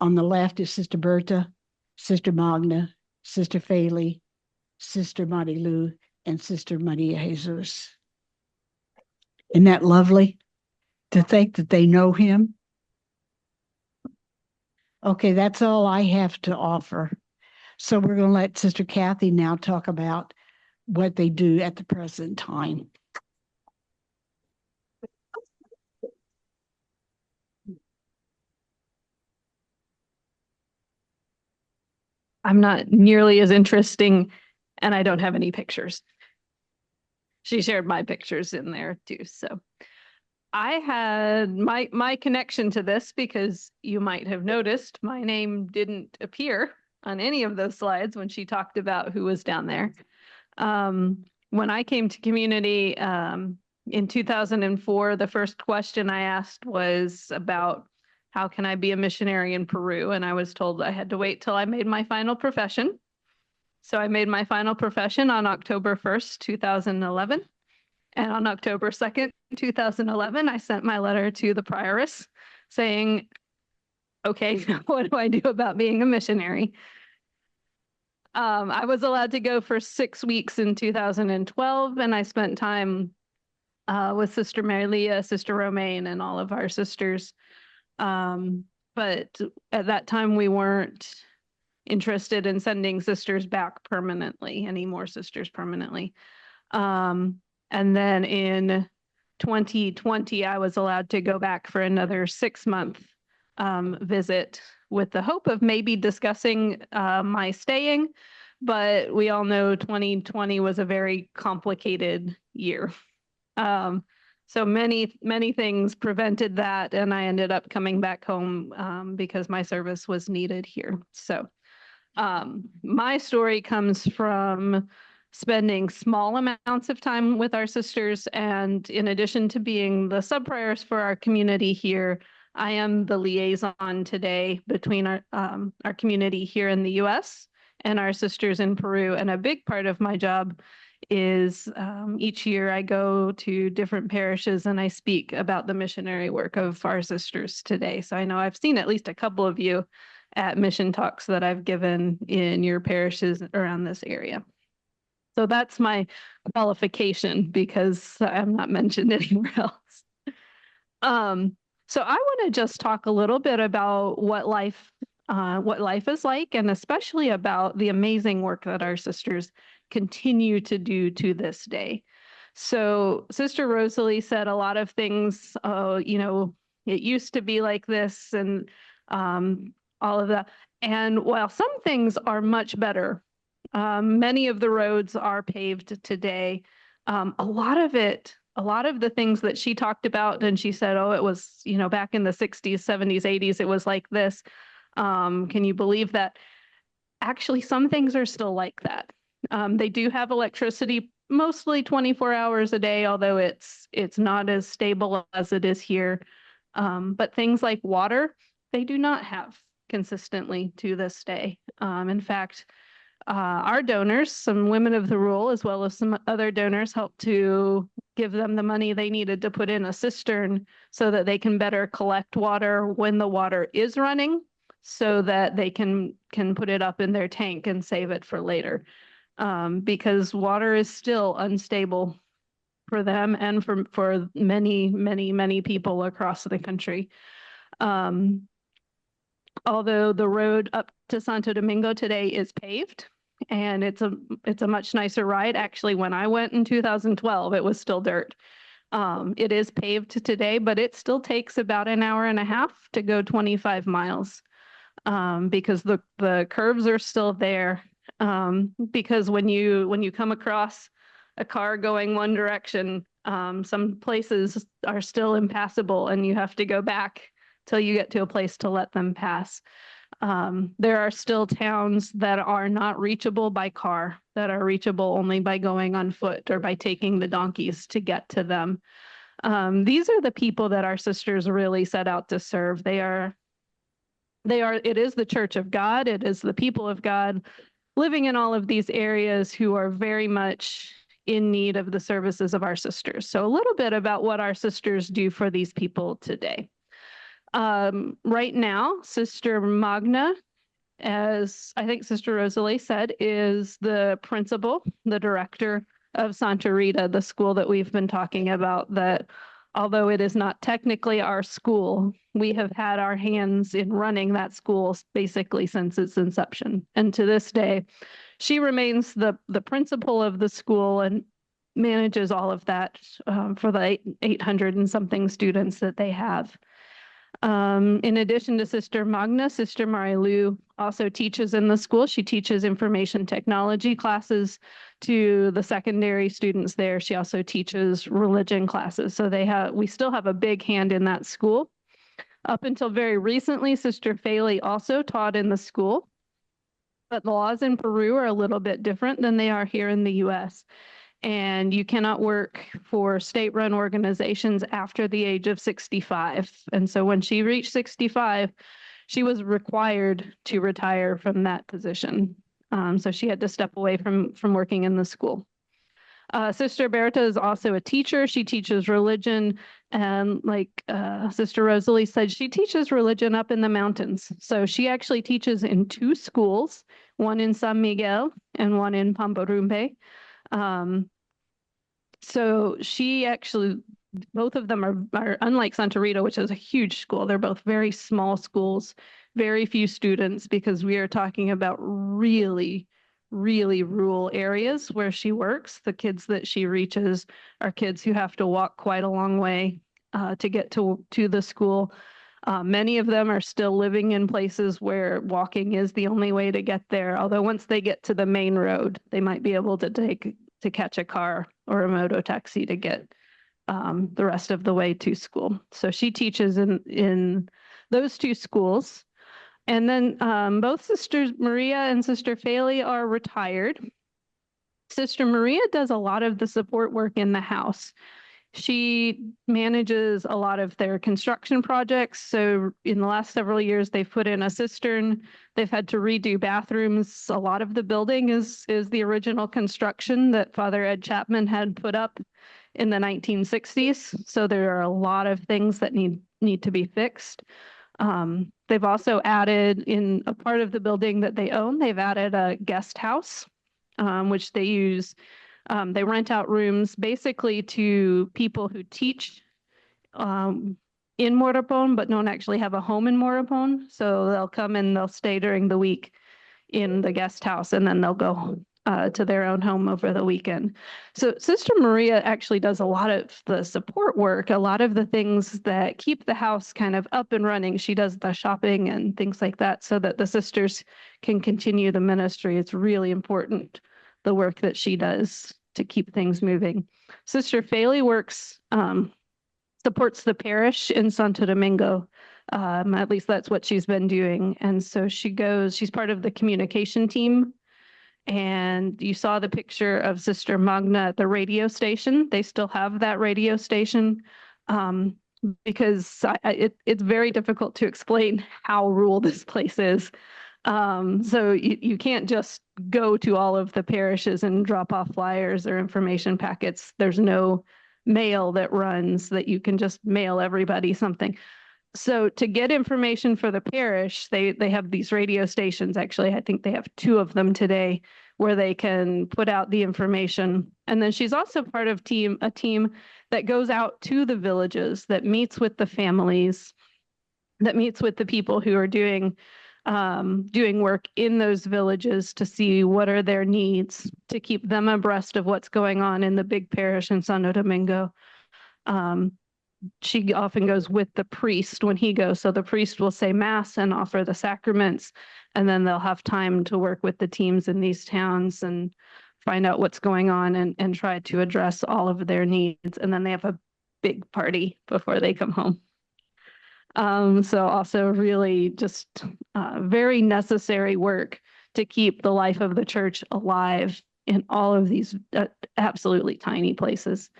on the left is Sister Berta, Sister Magna, Sister Faley, Sister Marilu, and Sister Maria Jesus. Isn't that lovely to think that they know him? Okay, that's all I have to offer. So we're going to let Sister Kathy now talk about what they do at the present time. I'm not nearly as interesting, and I don't have any pictures. She shared my pictures in there too. So I had my connection to this because you might have noticed my name didn't appear on any of those slides when she talked about who was down there. When I came to community in 2004, the first question I asked was about how can I be a missionary in Peru? And I was told I had to wait till I made my final profession. So I made my final profession on October 1st, 2011. And on October 2nd, 2011, I sent my letter to the prioress saying, okay, what do I do about being a missionary? I was allowed to go for 6 weeks in 2012, and I spent time with Sister Mary Leah, Sister Romaine, and all of our sisters. But at that time, we weren't interested in sending sisters back permanently, any more sisters permanently. And then in 2020, I was allowed to go back for another 6-month visit with the hope of maybe discussing my staying. But we all know 2020 was a very complicated year. So many things prevented that, and I ended up coming back home because my service was needed here. So my story comes from spending small amounts of time with our sisters, and in addition to being the sub-prioress for our community here, I am the liaison today between our community here in the U.S. and our sisters in Peru. And a big part of my job is each year I go to different parishes and I speak about the missionary work of our sisters today. So I know I've seen at least a couple of you at mission talks that I've given in your parishes around this area. So that's my qualification because I'm not mentioned anywhere else. So I want to just talk a little bit about what life is like, and especially about the amazing work that our sisters continue to do to this day. So Sister Rosalie said a lot of things, it used to be like this and all of that. And while some things are much better, many of the roads are paved today. A lot of the things that she talked about, and she said, oh, it was, back in the 60s, 70s, 80s, it was like this. Can you believe that? Actually, some things are still like that. They do have electricity mostly 24 hours a day, although it's not as stable as it is here. But things like water, they do not have consistently to this day. In fact, our donors, some women of the rule, as well as some other donors, helped to give them the money they needed to put in a cistern so that they can better collect water when the water is running, so that they can put it up in their tank and save it for later. Because water is still unstable for them and for many, many, many people across the country. Although the road up to Santo Domingo today is paved, and it's a much nicer ride. Actually, when I went in 2012, it was still dirt. It is paved today, but it still takes about an hour and a half to go 25 miles because the curves are still there. Because when you come across a car going one direction, some places are still impassable, and you have to go back till you get to a place to let them pass. There are still towns that are not reachable by car, that are reachable only by going on foot or by taking the donkeys to get to them. These are the people that our sisters really set out to serve. It is the Church of God. It is the people of God living in all of these areas who are very much in need of the services of our sisters. So a little bit about what our sisters do for these people today. Right now, Sister Magna, as I think Sister Rosalie said, is the principal, the director of Santa Rita, the school that we've been talking about, that although it is not technically our school, we have had our hands in running that school basically since its inception. And to this day, she remains the principal of the school and manages all of that for the 800 and something students that they have. In addition to Sister Magna, Sister Marilu also teaches in the school. She teaches information technology classes to the secondary students there. She also teaches religion classes. So we still have a big hand in that school. Up until very recently, Sister Faley also taught in the school, but the laws in Peru are a little bit different than they are here in the US. And you cannot work for state-run organizations after the age of 65. And so when she reached 65, she was required to retire from that position. So she had to step away from working in the school. Sister Berta is also a teacher. She teaches religion, and like Sister Rosalie said, she teaches religion up in the mountains. So she actually teaches in 2 schools, one in San Miguel and one in Pamparumbe. So she actually, both of them are unlike Santa Rita, which is a huge school. They're both very small schools, very few students, because we are talking about really, really rural areas where she works. The kids that she reaches are kids who have to walk quite a long way to get to the school. Many of them are still living in places where walking is the only way to get there. Although once they get to the main road, they might be able to catch a car or a moto taxi to get the rest of the way to school. So she teaches in those 2 schools. And then both Sisters Maria and Sister Faley are retired. Sister Maria does a lot of the support work in the house. She manages a lot of their construction projects. So in the last several years, they've put in a cistern. They've had to redo bathrooms. A lot of the building is the original construction that Father Ed Chapman had put up in the 1960s. So there are a lot of things that need to be fixed. They've also added, in a part of the building that they own, they've added a guest house, which they use. They rent out rooms basically to people who teach in Morropón, but don't actually have a home in Morropón. So they'll come and they'll stay during the week in the guest house, and then they'll go to their own home over the weekend. So Sister Maria actually does a lot of the support work, a lot of the things that keep the house kind of up and running. She does the shopping and things like that so that the sisters can continue the ministry. It's really important, the work that she does to keep things moving. Sister Faley supports the parish in Santo Domingo. At least that's what she's been doing. And so she's part of the communication team. And you saw the picture of Sister Magna at the radio station. They still have that radio station because it's very difficult to explain how rural this place is. So you can't just go to all of the parishes and drop off flyers or information packets. There's no mail that runs that you can just mail everybody something. So to get information for the parish, they have these radio stations. Actually, I think they have 2 of them today where they can put out the information. And then she's also part of a team that goes out to the villages, that meets with the families, that meets with the people who are doing work in those villages to see what are their needs, to keep them abreast of what's going on in the big parish in Santo Domingo. She often goes with the priest when he goes. So the priest will say mass and offer the sacraments, and then they'll have time to work with the teams in these towns and find out what's going on and try to address all of their needs. And then they have a big party before they come home. So also really just very necessary work to keep the life of the church alive in all of these absolutely tiny places.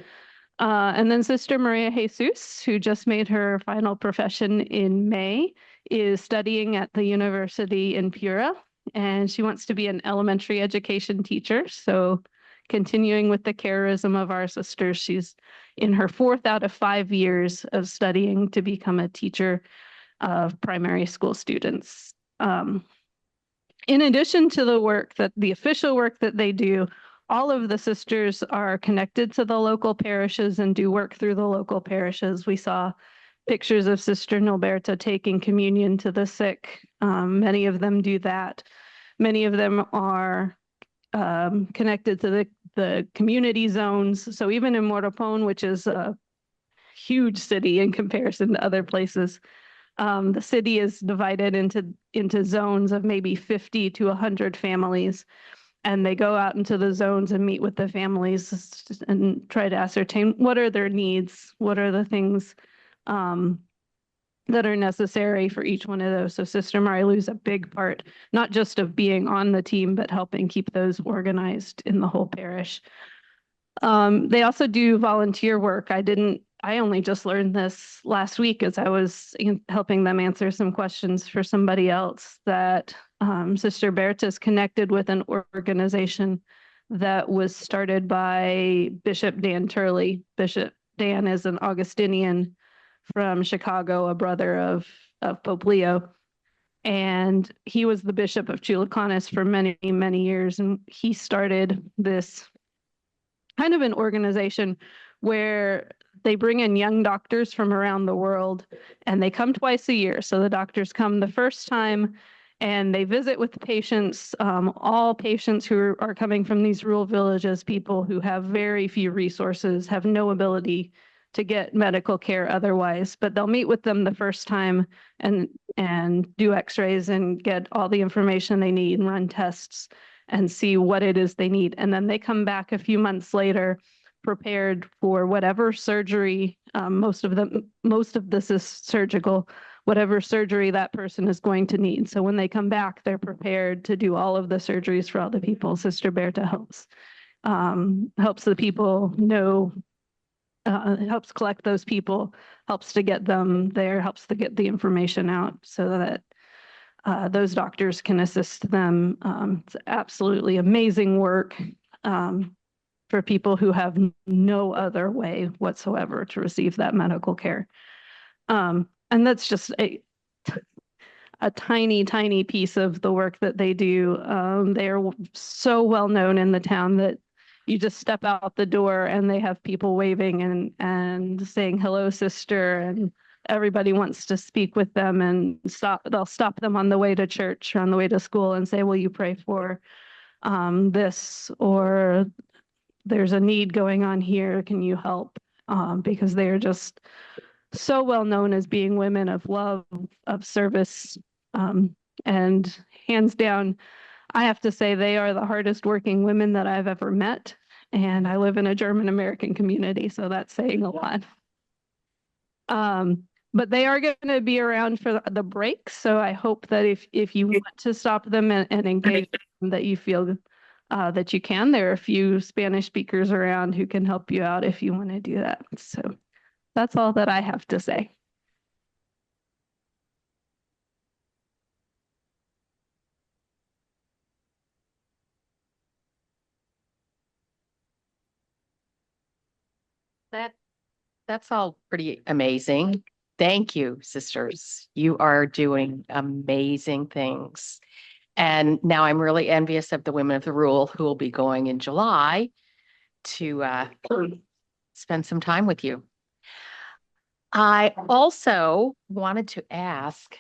And then Sister Maria Jesus, who just made her final profession in May, is studying at the university in Pura, and she wants to be an elementary education teacher. So continuing with the charism of our sisters, she's in her 4th out of 5 years of studying to become a teacher of primary school students. In addition to the official work that they do, all of the sisters are connected to the local parishes and do work through the local parishes. We saw pictures of Sister Nilberta taking communion to the sick. Many of them do that. Many of them are connected to the community zones. So even in Morropón, which is a huge city in comparison to other places, the city is divided into zones of maybe 50 to 100 families, and they go out into the zones and meet with the families and try to ascertain what are their needs, what are the things that are necessary for each one of those. So Sister Marilu is a big part, not just of being on the team, but helping keep those organized in the whole parish. They also do volunteer work. I only just learned this last week as I was helping them answer some questions for somebody else, that Sister Berta is connected with an organization that was started by Bishop Dan Turley. Bishop Dan is an Augustinian from Chicago, a brother of Pope Leo. And he was the Bishop of Chulucanes for many, many years. And he started this kind of an organization where they bring in young doctors from around the world, and they come twice a year. So the doctors come the first time and they visit with patients, all patients who are coming from these rural villages, people who have very few resources, have no ability to get medical care otherwise, but they'll meet with them the first time and do x-rays and get all the information they need and run tests and see what it is they need. And then they come back a few months later prepared for whatever surgery, most of this is surgical, whatever surgery that person is going to need. So when they come back, they're prepared to do all of the surgeries for all the people. Sister Berta helps the people know, helps collect those people, helps to get them there, helps to get the information out so that those doctors can assist them. It's absolutely amazing work for people who have no other way whatsoever to receive that medical care. And that's just a tiny, tiny piece of the work that they do. They are so well known in the town that you just step out the door and they have people waving and saying, "Hello, sister," and everybody wants to speak with them, and they'll stop them on the way to church or on the way to school and say, "Will you pray for this?" Or "There's a need going on here. Can you help?" Because they are just so well known as being women of love, of service, and hands down, I have to say they are the hardest working women that I've ever met. And I live in a German American community, so that's saying a lot. But they are going to be around for the break. So I hope that if you want to stop them and engage them, that you feel that you can. There are a few Spanish speakers around who can help you out if you want to do that. So that's all that I have to say. That's all pretty amazing. Thank you, sisters. You are doing amazing things. And now I'm really envious of the women of the rule who will be going in July to spend some time with you. I also wanted to ask,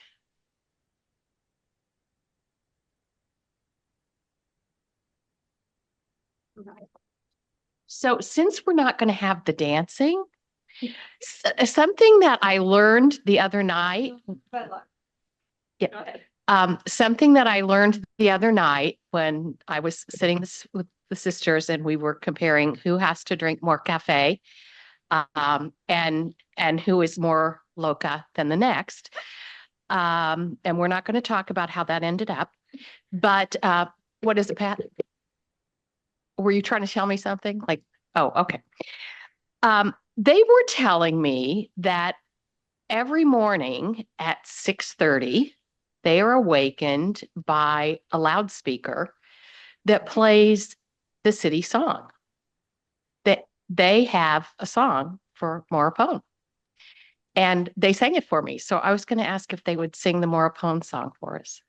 so since we're not going to have the dancing, something that I learned the other night. Yeah. Something that I learned the other night when I was sitting with the sisters and we were comparing who has to drink more cafe, and who is more loca than the next. And we're not going to talk about how that ended up. But what is it, Pat? Were you trying to tell me something? Like, oh, okay. They were telling me that every morning at 6:30, they are awakened by a loudspeaker that plays the city song. That they have a song for Morapone. And they sang it for me. So I was going to ask if they would sing the Morapone song for us.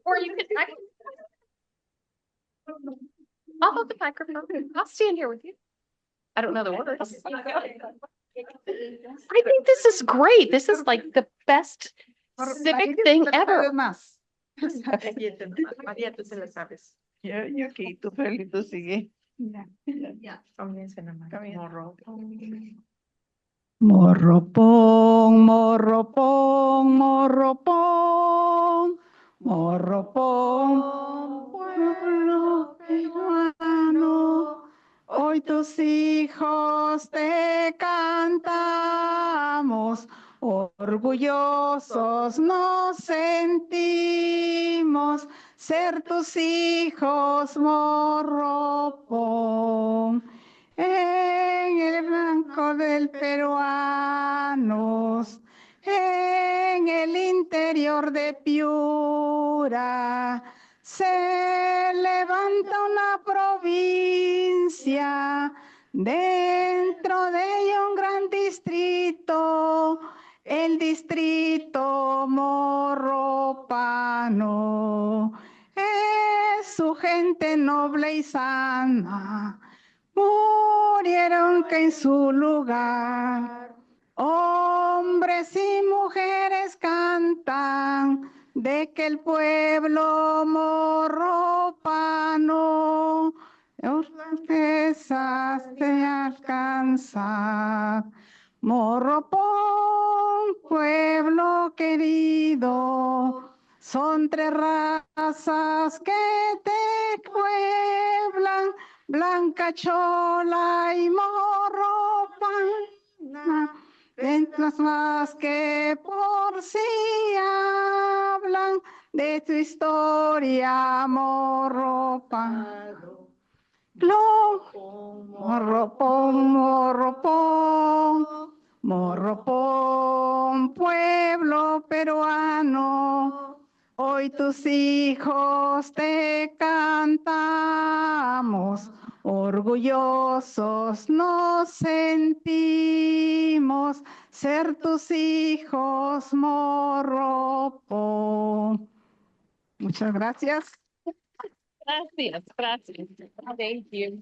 Or you can, I'll hold the microphone. I'll stand here with you. I don't know the words. I think this is great. This is like the best civic thing ever. María, tú se la sabes. Yo aquí, tú Felito sigue. Comienza nomás. Morro. Morropón, morropón, morropón, morropón, pueblo peruano, hoy tus hijos te cantamos, orgullosos nos sentimos, ser tus hijos, morropón. En el blanco del peruanos, en el interior de Piura, se levanta una provincia, dentro de ella un gran distrito, el distrito morropano. Es su gente noble y sana, murieron que en su lugar hombres y mujeres cantan de que el pueblo morropano las riquezas te alcanzar. Morropón, pueblo querido, son tres razas que te pueblan, blanca, chola y morropana, las más que por sí hablan de tu historia morropana. Morropón, morropón, morropón, pueblo peruano, hoy tus hijos te cantamos, orgullosos nos sentimos, ser tus hijos, morropón. Muchas gracias. Gracias, gracias. Thank you.